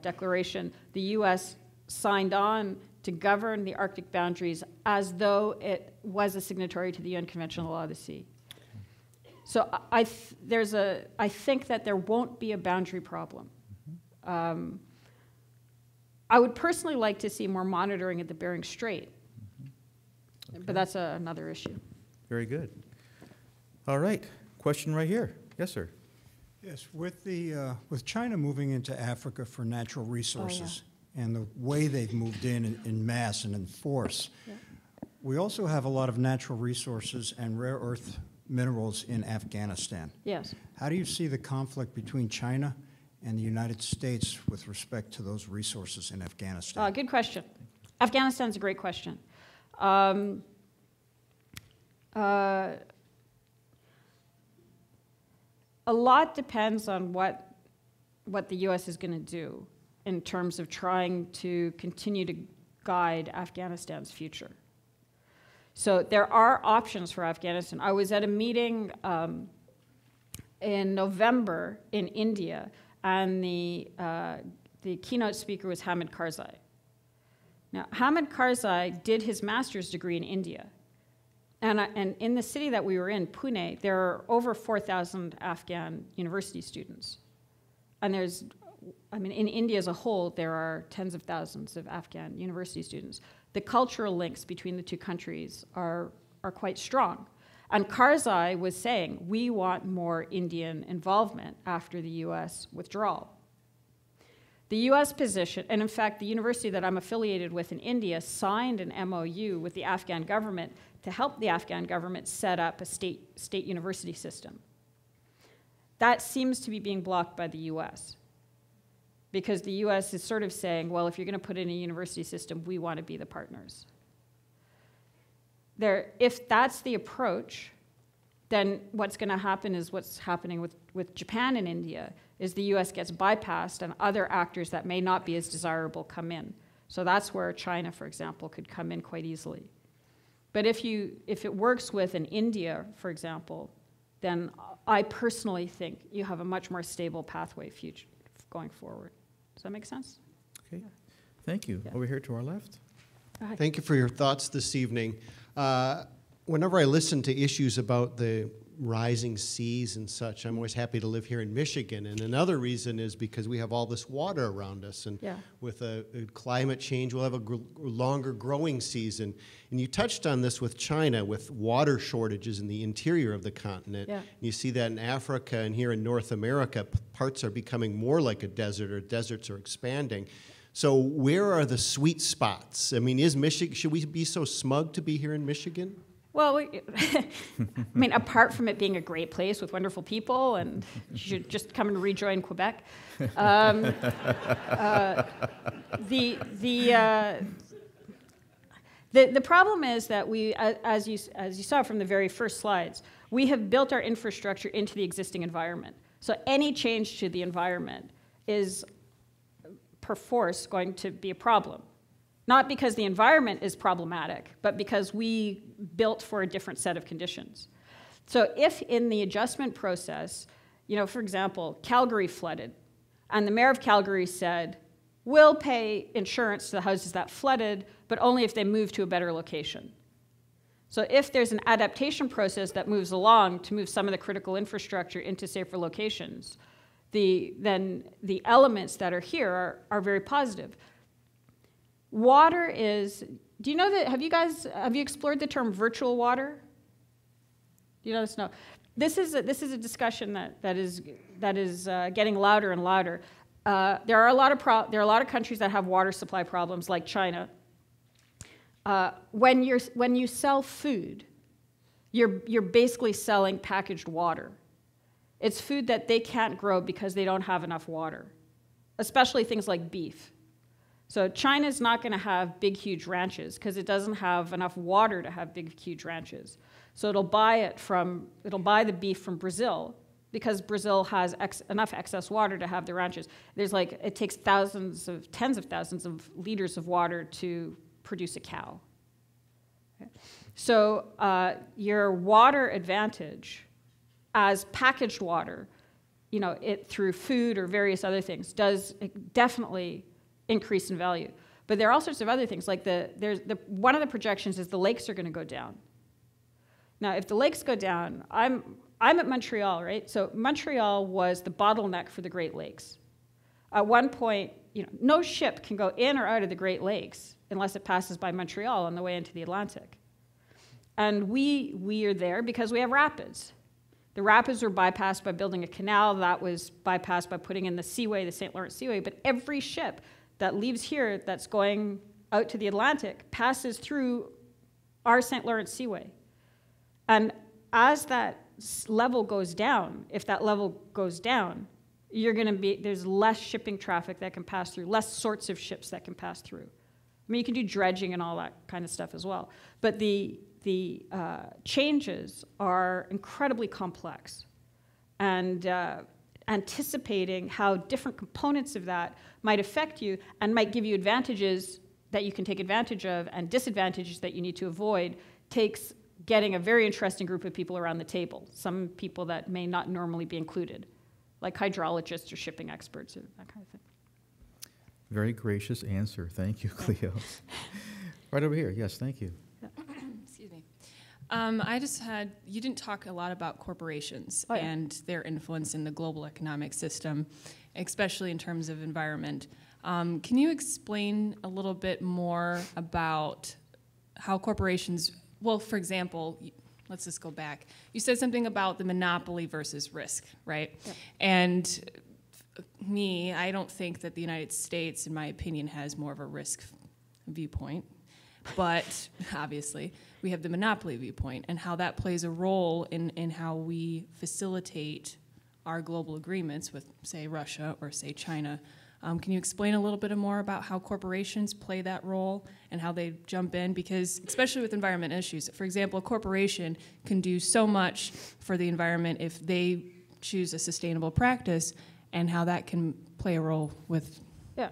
Speaker 2: Declaration, the U.S. signed on to govern the Arctic boundaries as though it was a signatory to the unconventional law of the sea. So I think that there won't be a boundary problem. I would personally like to see more monitoring at the Bering Strait,
Speaker 1: Okay.
Speaker 2: but that's another issue.
Speaker 1: Very good. All right, question right here. Yes, sir.
Speaker 3: Yes, with China moving into Africa for natural resources and the way they've moved in mass and in force, we also have a lot of natural resources and rare earth minerals in Afghanistan.
Speaker 2: Yes.
Speaker 3: How do you see the conflict between China and the United States with respect to those resources in Afghanistan?
Speaker 2: Good question. Afghanistan's a great question. A lot depends on what the U.S. is going to do in terms of trying to continue to guide Afghanistan's future. So there are options for Afghanistan. I was at a meeting in November in India, and the keynote speaker was Hamid Karzai. Now, Hamid Karzai did his master's degree in India. And in the city that we were in, Pune, there are over 4,000 Afghan university students. And in India as a whole, there are tens of thousands of Afghan university students. The cultural links between the two countries are quite strong. And Karzai was saying, we want more Indian involvement after the US withdrawal. The US position, and in fact, the university that I'm affiliated with in India signed an MOU with the Afghan government to help the Afghan government set up a state university system. That seems to be being blocked by the US, because the US is sort of saying, well, if you're going to put in a university system, we want to be the partners. If that's the approach, then what's going to happen is what's happening with Japan and India, is the US gets bypassed and other actors that may not be as desirable come in. So that's where China, for example, could come in quite easily. But if it works with an India, for example, then I personally think you have a much more stable pathway future going forward. Does that make sense?
Speaker 1: Okay, thank you.
Speaker 2: Yeah.
Speaker 1: Over here to our left.
Speaker 4: Thank you for your thoughts this evening. Whenever I listen to issues about the rising seas and such, I'm always happy to live here in Michigan. And another reason is because we have all this water around us. And with a climate change, we'll have a longer growing season. And you touched on this with China, with water shortages in the interior of the continent.
Speaker 2: Yeah.
Speaker 4: You see that in Africa and here in North America, parts are becoming more like a desert, or deserts are expanding. So where are the sweet spots? I mean, should we be so smug to be here in Michigan?
Speaker 2: Well, I mean, apart from it being a great place with wonderful people, and you should just come and rejoin Quebec. The problem is that we, as you saw from the very first slides, we have built our infrastructure into the existing environment. So any change to the environment is, per force, going to be a problem. Not because the environment is problematic, but because we built for a different set of conditions. So if in the adjustment process, for example, Calgary flooded, and the mayor of Calgary said, we'll pay insurance to the houses that flooded, but only if they move to a better location. So if there's an adaptation process that moves along to move some of the critical infrastructure into safer locations, then the elements that are here are very positive. Water is, do you know that, have you explored the term virtual water? Do you know this? No. This is a discussion that is getting louder and louder. There are a lot of countries that have water supply problems, like China. When you sell food, you're basically selling packaged water. It's food that they can't grow because they don't have enough water, especially things like beef. So China's not going to have big, huge ranches because it doesn't have enough water to have big, huge ranches. So it'll buy the beef from Brazil because Brazil has enough excess water to have the ranches. It takes tens of thousands of liters of water to produce a cow. Okay. So your water advantage as packaged water, through food or various other things, does definitely increase in value. But there are all sorts of other things, like one of the projections is the lakes are going to go down. Now, if the lakes go down, I'm at Montreal, right? So Montreal was the bottleneck for the Great Lakes. At one point, no ship can go in or out of the Great Lakes unless it passes by Montreal on the way into the Atlantic. And we are there because we have rapids. The rapids were bypassed by building a canal. That was bypassed by putting in the seaway, the St. Lawrence Seaway. But every ship that leaves here that's going out to the Atlantic passes through our St. Lawrence Seaway. And as that level goes down, if that level goes down, there's less shipping traffic that can pass through, less sorts of ships that can pass through. I mean, you can do dredging and all that kind of stuff as well. But the changes are incredibly complex. And anticipating how different components of that might affect you and might give you advantages that you can take advantage of and disadvantages that you need to avoid takes getting a very interesting group of people around the table, some people that may not normally be included, like hydrologists or shipping experts or that kind of thing.
Speaker 1: Very gracious answer. Thank you, Cleo. Right over here. Yes, thank you.
Speaker 5: Excuse me. You didn't talk a lot about corporations and their influence in the global economic system, especially in terms of environment. Can you explain a little bit more about how corporations, well, for example, let's just go back. You said something about the monopoly versus risk, right? Yeah. And I don't think that the United States, in my opinion, has more of a risk viewpoint. But obviously, we have the monopoly viewpoint and how that plays a role in how we facilitate our global agreements with, say, Russia or, say, China. Can you explain a little bit more about how corporations play that role and how they jump in? Because especially with environment issues, for example, a corporation can do so much for the environment if they choose a sustainable practice, and how that can play a role with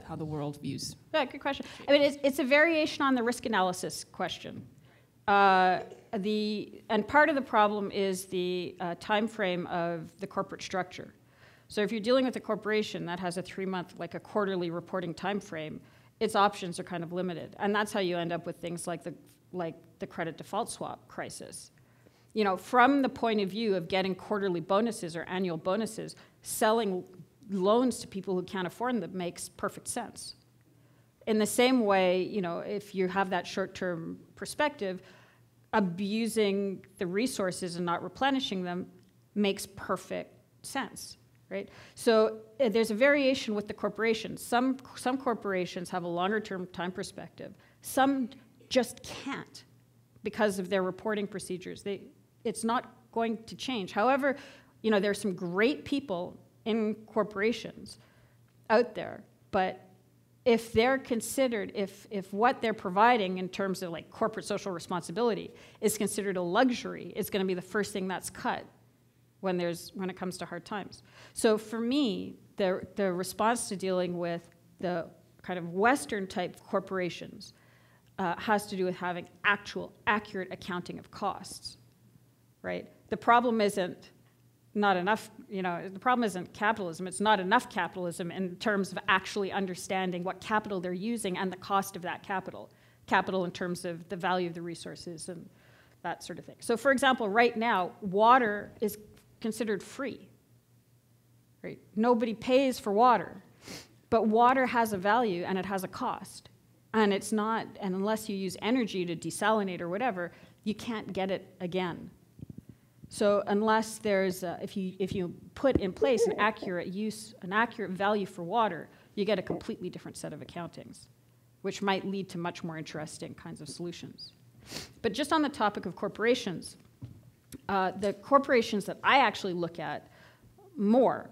Speaker 5: how the world views.
Speaker 2: Yeah, good question. I mean, it's a variation on the risk analysis question. And part of the problem is the time frame of the corporate structure. So if you're dealing with a corporation that has a 3-month, like a quarterly reporting time frame, its options are kind of limited. And that's how you end up with things like the credit default swap crisis. From the point of view of getting quarterly bonuses or annual bonuses, selling loans to people who can't afford them makes perfect sense. In the same way, if you have that short-term perspective, abusing the resources and not replenishing them makes perfect sense. Right? So there's a variation with the corporations. Some corporations have a longer-term time perspective. Some just can't because of their reporting procedures. It's not going to change. However, there are some great people in corporations out there, but if they're considered, if what they're providing in terms of like corporate social responsibility is considered a luxury, it's going to be the first thing that's cut when it comes to hard times. So for me, the response to dealing with the kind of Western type corporations has to do with having accurate accounting of costs, right? The problem isn't not enough, the problem isn't capitalism. It's not enough capitalism in terms of actually understanding what capital they're using and the cost of that capital. Capital in terms of the value of the resources and that sort of thing. So for example, right now, water is considered free, right? Nobody pays for water, but water has a value and it has a cost. And it's not, and unless you use energy to desalinate or whatever, you can't get it again. So unless there's, if you put in place an accurate value for water, you get a completely different set of accountings, which might lead to much more interesting kinds of solutions. But just on the topic of corporations, the corporations that I actually look at more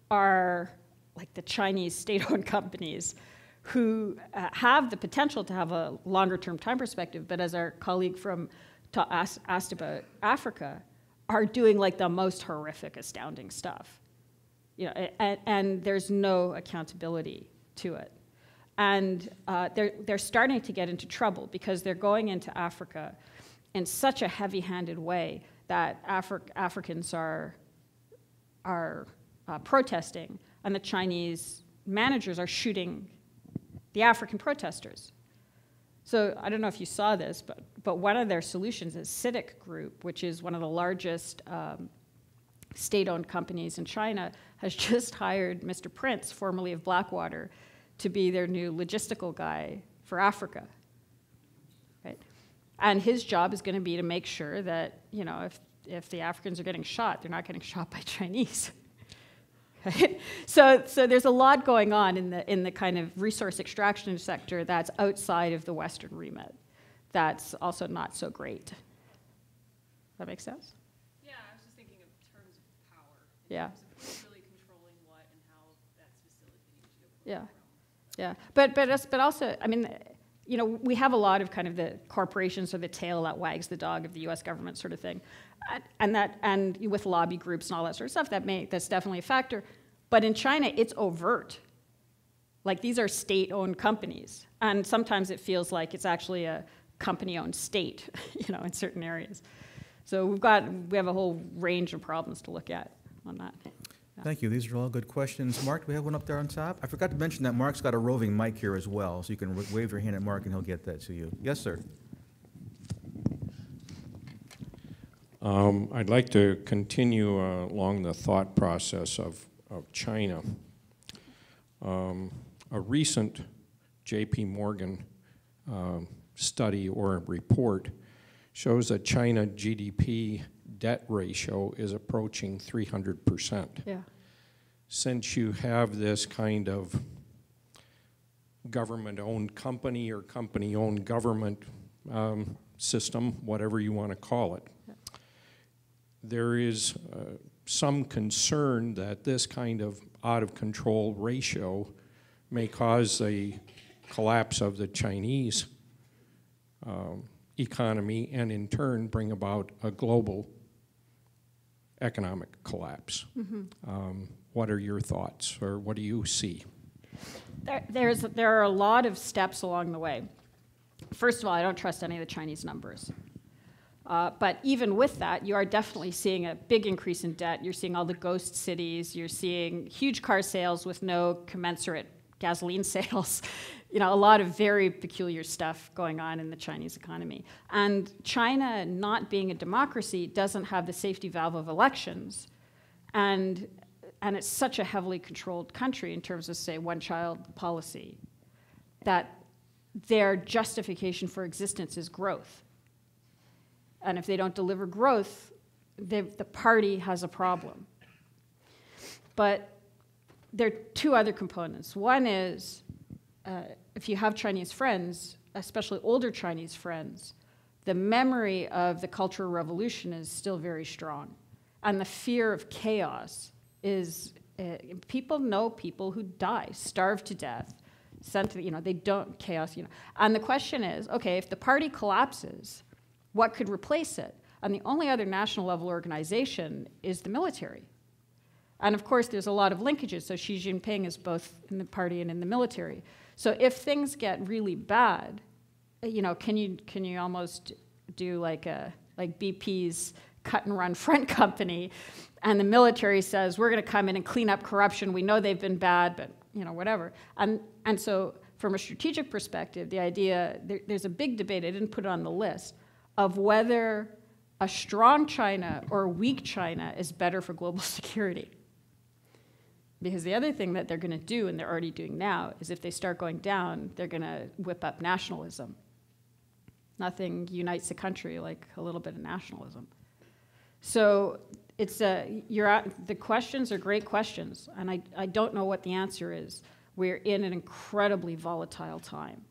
Speaker 2: are like the Chinese state-owned companies who have the potential to have a longer-term time perspective, but as our colleague asked about Africa, are doing like the most horrific, astounding stuff. And there's no accountability to it. And they're starting to get into trouble because they're going into Africa in such a heavy-handed way that Africans are protesting, and the Chinese managers are shooting the African protesters. So I don't know if you saw this, but one of their solutions is CITIC Group, which is one of the largest state-owned companies in China, has just hired Mr. Prince, formerly of Blackwater, to be their new logistical guy for Africa. Right? And his job is going to be to make sure that, you know, if the Africans are getting shot, they're not getting shot by Chinese. Right? So there's a lot going on in the kind of resource extraction sector that's outside of the Western remit. That's also not so great. That make sense?
Speaker 5: Yeah, I was just thinking of terms of power.
Speaker 2: Yeah.
Speaker 5: Terms of who's really controlling what and how that's facilitating geopolitical.
Speaker 2: Yeah, yeah. But also, I mean, you know, we have a lot of kind of the corporations or the tail that wags the dog of the U.S. government sort of thing, and with lobby groups and all that sort of stuff. That's definitely a factor. But in China, it's overt. Like, these are state-owned companies, and sometimes it feels like it's actually a company-owned state, you know, in certain areas. So we have a whole range of problems to look at on that. Yeah.
Speaker 1: Thank you. These are all good questions. Mark, do we have one up there on top? I forgot to mention that Mark's got a roving mic here as well, so you can wave your hand at Mark and he'll get that to you. Yes, sir.
Speaker 6: I'd like to continue along the thought process of China. A recent J.P. Morgan study or report shows that China GDP debt ratio is approaching 300%.
Speaker 2: Yeah.
Speaker 6: Since you have this kind of government-owned company or company-owned government system, whatever you want to call it, yeah, there is some concern that this kind of out-of-control ratio may cause a collapse of the Chinese economy and in turn bring about a global economic collapse. Mm-hmm. What are your thoughts, or what do you see?
Speaker 2: There are a lot of steps along the way. First of all, I don't trust any of the Chinese numbers. But even with that, you are definitely seeing a big increase in debt. You're seeing all the ghost cities. You're seeing huge car sales with no commensurate gasoline sales. You know, a lot of very peculiar stuff going on in the Chinese economy. And China, not being a democracy, doesn't have the safety valve of elections. And it's such a heavily controlled country in terms of, say, one-child policy, that their justification for existence is growth. And if they don't deliver growth, the party has a problem. But there are two other components. One is, if you have Chinese friends, especially older Chinese friends, the memory of the Cultural Revolution is still very strong. And the fear of chaos is, people know people who die, starve to death, sent to, you know, they don't, chaos, you know. And the question is, okay, if the party collapses, what could replace it? And the only other national level organization is the military. And of course, there's a lot of linkages. So Xi Jinping is both in the party and in the military. So if things get really bad, you know, can you almost do like BP's cut and run front company, and the military says, we're going to come in and clean up corruption. We know they've been bad, but you know, whatever. And so from a strategic perspective, the idea, there's a big debate, I didn't put it on the list, of whether a strong China or a weak China is better for global security. Because the other thing that they're going to do, and they're already doing now, is if they start going down, they're going to whip up nationalism. Nothing unites a country like a little bit of nationalism. So it's the questions are great questions, and I don't know what the answer is. We're in an incredibly volatile time.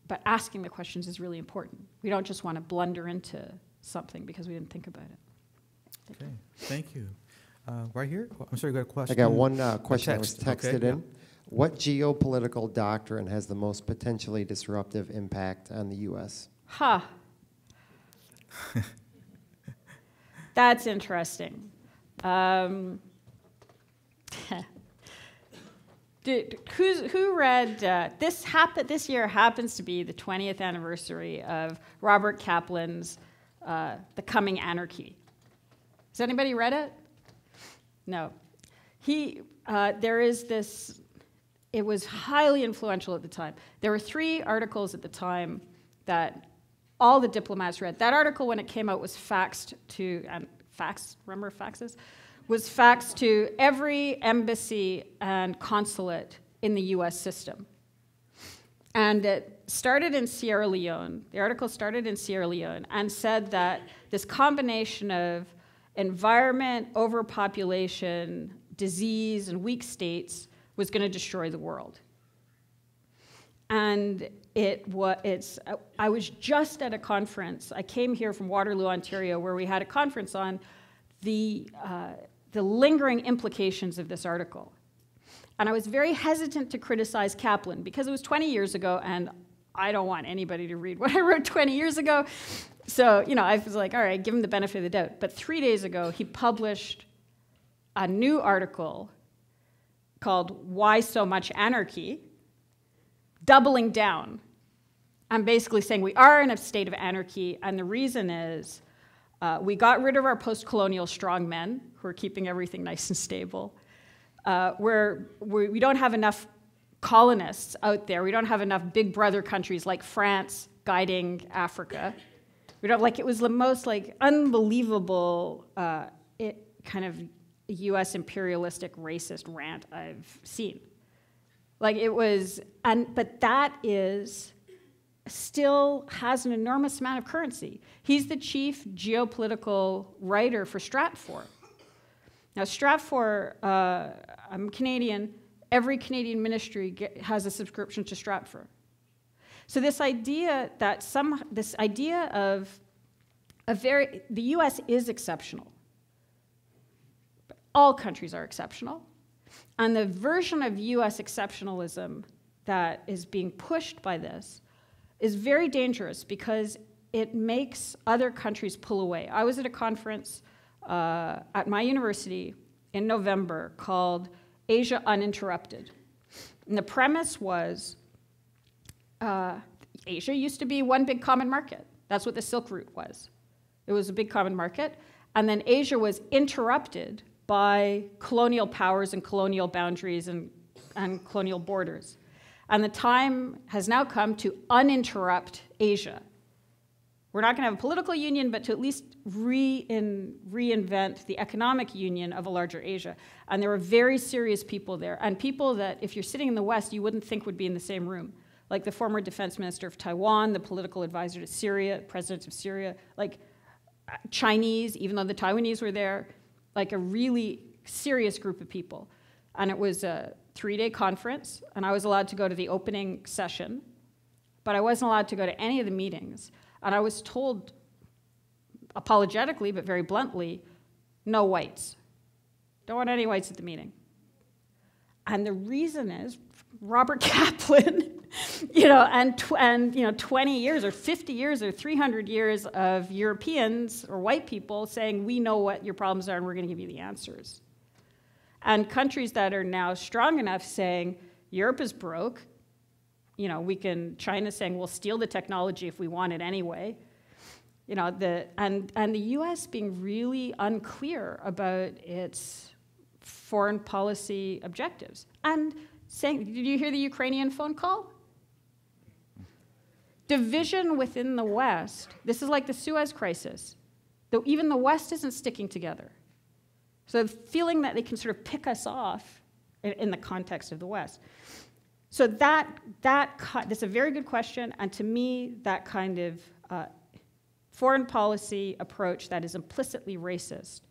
Speaker 2: But asking the questions is really important. We don't just want to blunder into something because we didn't think about it.
Speaker 1: Okay, thank you. Right here? I'm sorry, you got a question?
Speaker 7: I got one question that was texted
Speaker 1: okay,
Speaker 7: in.
Speaker 1: Yeah.
Speaker 7: What geopolitical doctrine has the most potentially disruptive impact on the U.S.?
Speaker 2: That's interesting. Who read, this year happens to be the 20th anniversary of Robert Kaplan's The Coming Anarchy. Has anybody read it? No. There is this, it was highly influential at the time. There were 3 articles at the time that all the diplomats read. That article, when it came out, was faxed fax, remember faxes? Was faxed to every embassy and consulate in the US system. And it started in Sierra Leone. The article started in Sierra Leone and said that this combination of environment, overpopulation, disease, and weak states was going to destroy the world. And I was just at a conference. I came here from Waterloo, Ontario, where we had a conference on the lingering implications of this article. And I was very hesitant to criticize Kaplan because it was 20 years ago, and I don't want anybody to read what I wrote 20 years ago. So, you know, I was like, all right, give him the benefit of the doubt. But 3 days ago, he published a new article called Why So Much Anarchy, doubling down. I'm basically saying we are in a state of anarchy, and the reason is we got rid of our post-colonial strongmen who are keeping everything nice and stable. We don't have enough colonists out there. We don't have enough big brother countries like France guiding Africa. We don't, like, it was the most like unbelievable kind of US imperialistic racist rant I've seen. Like it was, but that is still has an enormous amount of currency. He's the chief geopolitical writer for Stratfor. Now Stratfor, I'm Canadian, every Canadian ministry has a subscription to Stratfor. So this idea that the US is exceptional. But all countries are exceptional. And the version of US exceptionalism that is being pushed by this is very dangerous because it makes other countries pull away. I was at a conference at my university in November called Asia Uninterrupted. And the premise was Asia used to be one big common market. That's what the Silk Route was. It was a big common market. And then Asia was interrupted by colonial powers and colonial boundaries and colonial borders. And the time has now come to uninterrupt Asia. We're not going to have a political union, but to at least reinvent the economic union of a larger Asia. And there were very serious people there, and people that, if you're sitting in the West, you wouldn't think would be in the same room. Like the former defense minister of Taiwan, the political advisor to Syria, president of Syria, like Chinese, even though the Taiwanese were there, like a really serious group of people. And it was a 3-day conference, and I was allowed to go to the opening session, but I wasn't allowed to go to any of the meetings. And I was told, apologetically, but very bluntly, no whites. Don't want any whites at the meeting. And the reason is Robert Kaplan, you know, and 20 years or 50 years or 300 years of Europeans or white people saying, we know what your problems are and we're going to give you the answers. And countries that are now strong enough saying, Europe is broke, you know, China saying we'll steal the technology if we want it anyway. You know, and the US being really unclear about its foreign policy objectives. And saying, did you hear the Ukrainian phone call? Division within the West. This is like the Suez crisis. Though even the West isn't sticking together. So feeling that they can sort of pick us off in the context of the West. So that's a very good question, and to me, that kind of foreign policy approach that is implicitly racist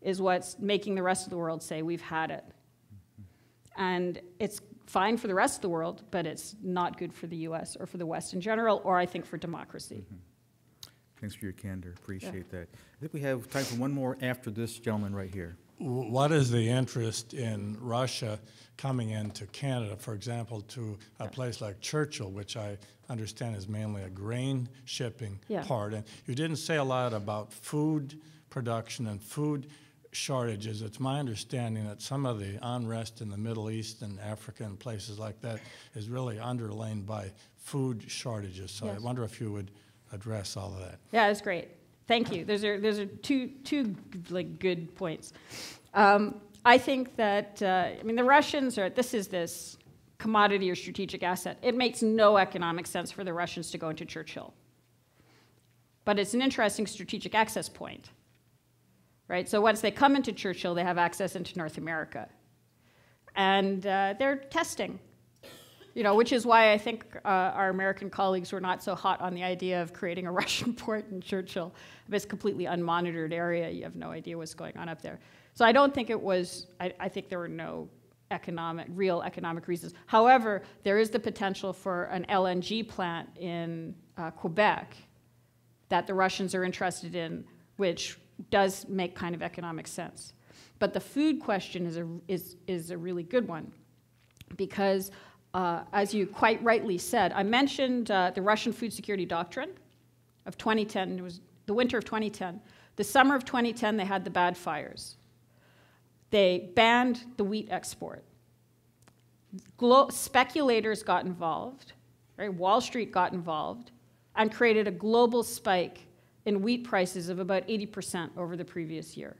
Speaker 2: is what's making the rest of the world say, we've had it. And it's fine for the rest of the world, but it's not good for the US or for the West in general, or I think for democracy.
Speaker 1: Mm-hmm. Thanks for your candor, appreciate that. I think we have time for one more after this gentleman right here.
Speaker 8: What is the interest in Russia coming into Canada, for example, to a place like Churchill, which I understand is mainly a grain shipping part? And you didn't say a lot about food production and food shortages. It's my understanding that some of the unrest in the Middle East and Africa and places like that is really underlain by food shortages. So I wonder if you would address all of that.
Speaker 2: Yeah, that's great. Thank you. Those are two like good points. I think that I mean the Russians are this commodity or strategic asset. It makes no economic sense for the Russians to go into Churchill, but it's an interesting strategic access point. right? So once they come into Churchill, they have access into North America. And they're testing, which is why I think our American colleagues were not so hot on the idea of creating a Russian port in Churchill. It's a completely unmonitored area. You have no idea what's going on up there. So I don't think it was, I think there were no real economic reasons. However, there is the potential for an LNG plant in Quebec that the Russians are interested in, which does make kind of economic sense. But the food question is a really good one because, as you quite rightly said, I mentioned the Russian food security doctrine of 2010. It was the winter of 2010. The summer of 2010, they had the bad fires. They banned the wheat export. Speculators got involved, right? Wall Street got involved and created a global spike in wheat prices of about 80% over the previous year.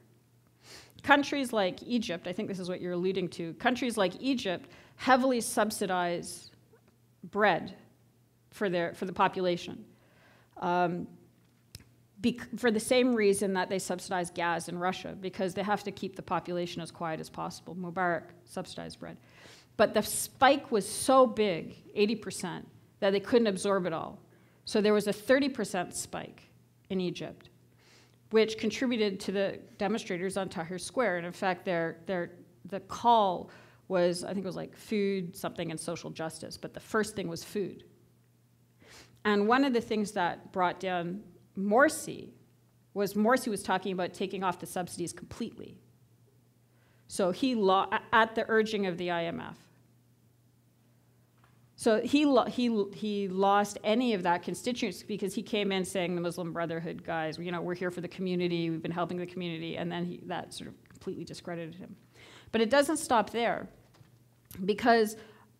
Speaker 2: Countries like Egypt, I think this is what you're alluding to, countries like Egypt heavily subsidize bread for the population for the same reason that they subsidize gas in Russia, because they have to keep the population as quiet as possible. Mubarak subsidized bread. But the spike was so big, 80%, that they couldn't absorb it all. So there was a 30% spike in Egypt, which contributed to the demonstrators on Tahrir Square. And in fact, the call was, I think it was like food, something, and social justice. But the first thing was food. And one of the things that brought down Morsi was talking about taking off the subsidies completely. So at the urging of the IMF. So he lost any of that constituency because he came in saying the Muslim Brotherhood guys, we're here for the community, we've been helping the community, and then that sort of completely discredited him. But it doesn't stop there, because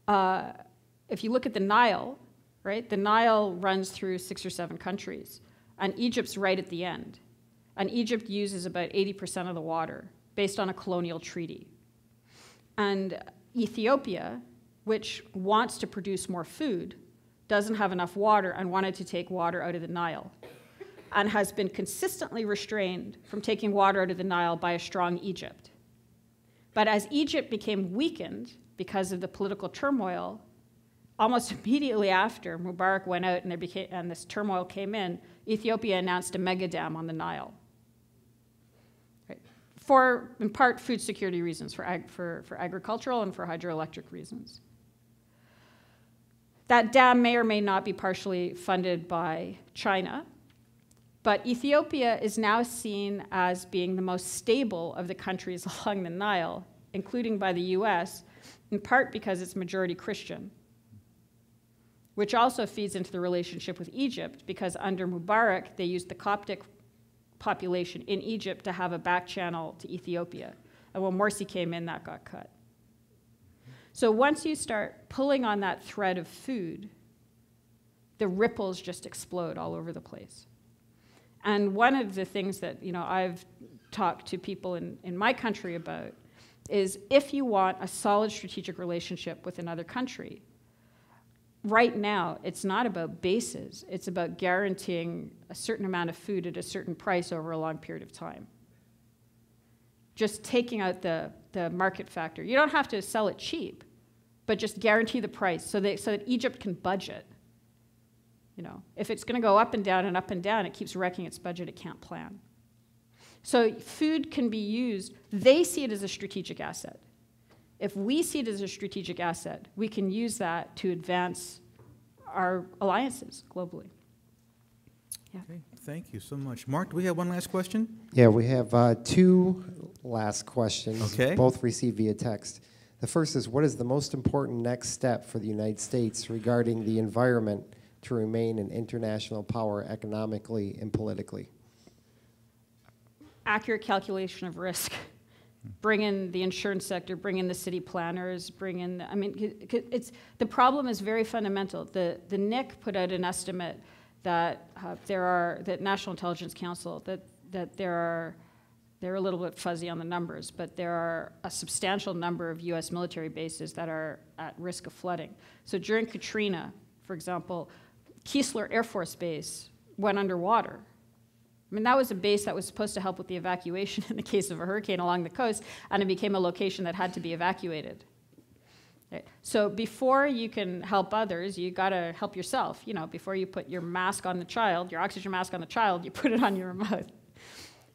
Speaker 2: if you look at the Nile, right, the Nile runs through 6 or 7 countries, and Egypt's right at the end. And Egypt uses about 80% of the water based on a colonial treaty. And Ethiopia, which wants to produce more food, doesn't have enough water and wanted to take water out of the Nile, and has been consistently restrained from taking water out of the Nile by a strong Egypt. But as Egypt became weakened because of the political turmoil, almost immediately after Mubarak went out and this turmoil came in, Ethiopia announced a mega dam on the Nile. Right. For, in part, food security reasons, for agricultural and for hydroelectric reasons. That dam may or may not be partially funded by China, but Ethiopia is now seen as being the most stable of the countries along the Nile, including by the US, in part because it's majority Christian, which also feeds into the relationship with Egypt, because under Mubarak, they used the Coptic population in Egypt to have a back channel to Ethiopia. And when Morsi came in, that got cut. So once you start pulling on that thread of food, the ripples just explode all over the place. And one of the things that I've talked to people in my country about is, if you want a solid strategic relationship with another country, right now it's not about bases, it's about guaranteeing a certain amount of food at a certain price over a long period of time. Just taking out the market factor. You don't have to sell it cheap, but just guarantee the price so that Egypt can budget. If it's going to go up and down, it keeps wrecking its budget, it can't plan. So food can be used, they see it as a strategic asset. If we see it as a strategic asset, we can use that to advance our alliances globally. Yeah.
Speaker 1: Okay, thank you so much. Mark, do we have one last question?
Speaker 7: Yeah, we have 2 last questions,
Speaker 1: okay,
Speaker 7: both received via text. The first is, what is the most important next step for the United States regarding the environment to remain an international power economically and politically?
Speaker 2: Accurate calculation of risk. Bring in the insurance sector, bring in the city planners, bring in, the problem is very fundamental. The NIC put out an estimate that that National Intelligence Council, that they're a little bit fuzzy on the numbers, but there are a substantial number of US military bases that are at risk of flooding. So during Katrina, for example, Keesler Air Force Base went underwater I mean, that was a base that was supposed to help with the evacuation in the case of a hurricane along the coast, and it became a location that had to be evacuated. Okay. So before you can help others, you got to help yourself. You know, before you put your mask on the child, your oxygen mask on the child, you put it on your mouth.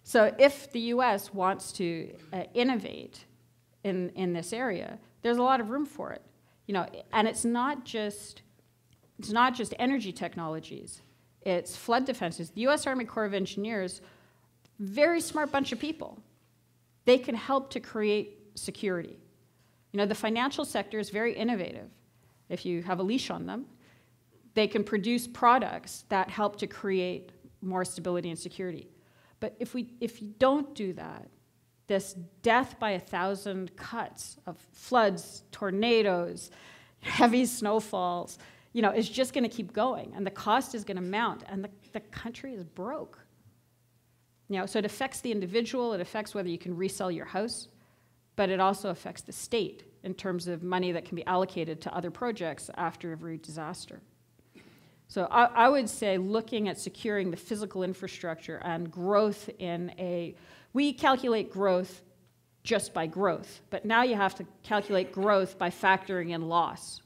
Speaker 2: So if the U.S. wants to innovate in this area, there's a lot of room for it. You know, and it's not just energy technologies. It's flood defenses. The U.S. Army Corps of Engineers, very smart bunch of people. They can help to create security. You know, the financial sector is very innovative. If you have a leash on them, they can produce products that help to create more stability and security. But if you don't do that, this death by 1,000 cuts of floods, tornadoes, heavy snowfalls, you know, is just going to keep going, and the cost is going to mount, and the country is broke. You know, so it affects the individual, it affects whether you can resell your house, but it also affects the state in terms of money that can be allocated to other projects after every disaster. So I would say looking at securing the physical infrastructure and growth we calculate growth just by growth, but now you have to calculate growth by factoring in loss.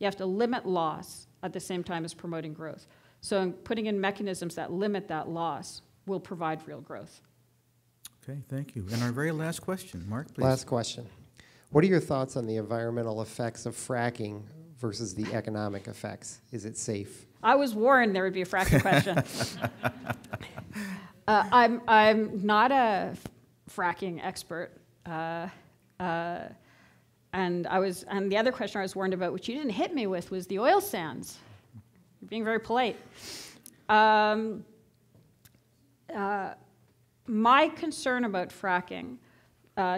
Speaker 2: You have to limit loss at the same time as promoting growth. So putting in mechanisms that limit that loss will provide real growth.
Speaker 1: Okay, thank you. And our very last question, Mark, please.
Speaker 7: Last question. What are your thoughts on the environmental effects of fracking versus the economic effects? Is it safe?
Speaker 2: I was warned there would be a fracking question. I'm not a fracking expert. And the other question I was warned about, which you didn't hit me with, was the oil sands. You're being very polite. My concern about fracking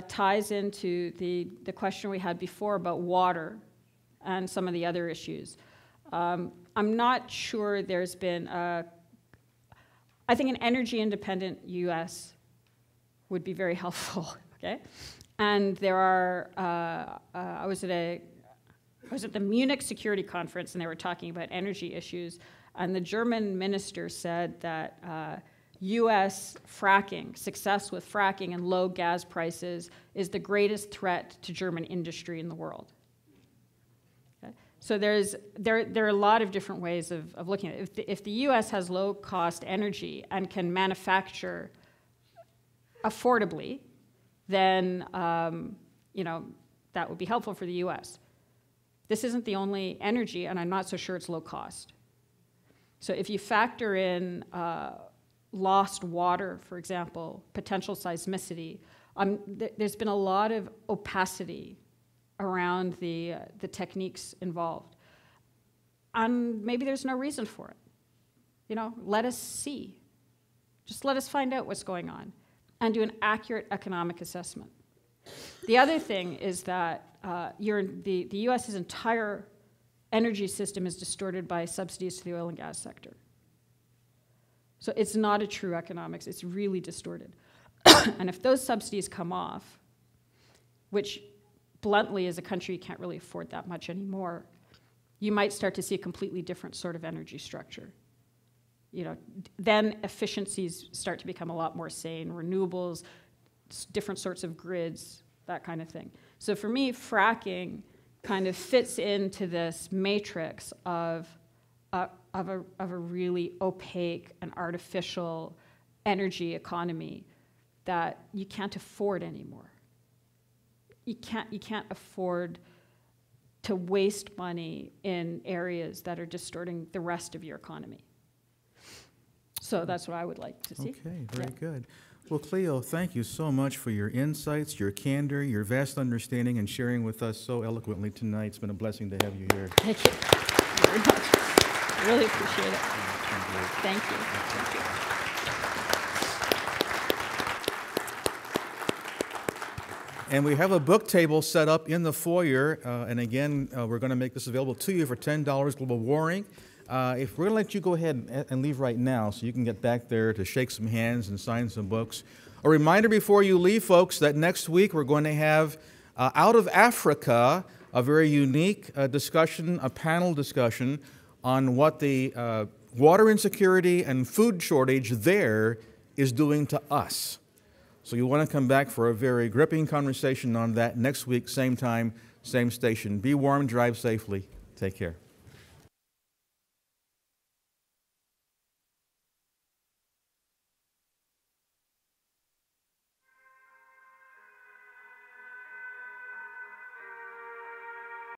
Speaker 2: ties into the question we had before about water and some of the other issues. I'm not sure there's been I think an energy-independent U.S. would be very helpful, okay? And there are, I was at the Munich Security Conference, and they were talking about energy issues, and the German minister said that U.S. fracking, success with fracking and low gas prices is the greatest threat to German industry in the world. Okay? So there are a lot of different ways of looking at it. If the U.S. has low-cost energy and can manufacture affordably, then you know, that would be helpful for the U.S. This isn't the only energy, and I'm not so sure it's low cost. So if you factor in lost water, for example, potential seismicity, there's been a lot of opacity around the techniques involved. And maybe there's no reason for it. You know, let us see. Just let us find out what's going on and do an accurate economic assessment. The other thing is that the U.S.'s entire energy system is distorted by subsidies to the oil and gas sector. So it's not a true economics, it's really distorted. And if those subsidies come off, which bluntly as a country you can't really afford that much anymore, you might start to see a completely different sort of energy structure. You know, then efficiencies start to become a lot more sane, renewables, different sorts of grids, that kind of thing. So for me, fracking kind of fits into this matrix of a really opaque and artificial energy economy that you can't afford anymore. You can't afford to waste money in areas that are distorting the rest of your economy. So that's what I would like to see.
Speaker 1: Okay, very good. Well, Cleo, thank you so much for your insights, your candor, your vast understanding, and sharing with us so eloquently tonight. It's been a blessing to have you here.
Speaker 2: Thank you very much. I really appreciate it. Thank you. Thank you.
Speaker 1: And we have a book table set up in the foyer. And again, we're going to make this available to you for $10, Global Warring. If we're going to let you go ahead and leave right now so you can get back there to shake some hands and sign some books. A reminder before you leave, folks, that next week we're going to have, out of Africa, a very unique discussion, a panel discussion on what the water insecurity and food shortage there is doing to us. So you want to come back for a very gripping conversation on that next week, same time, same station. Be warm, drive safely. Take care.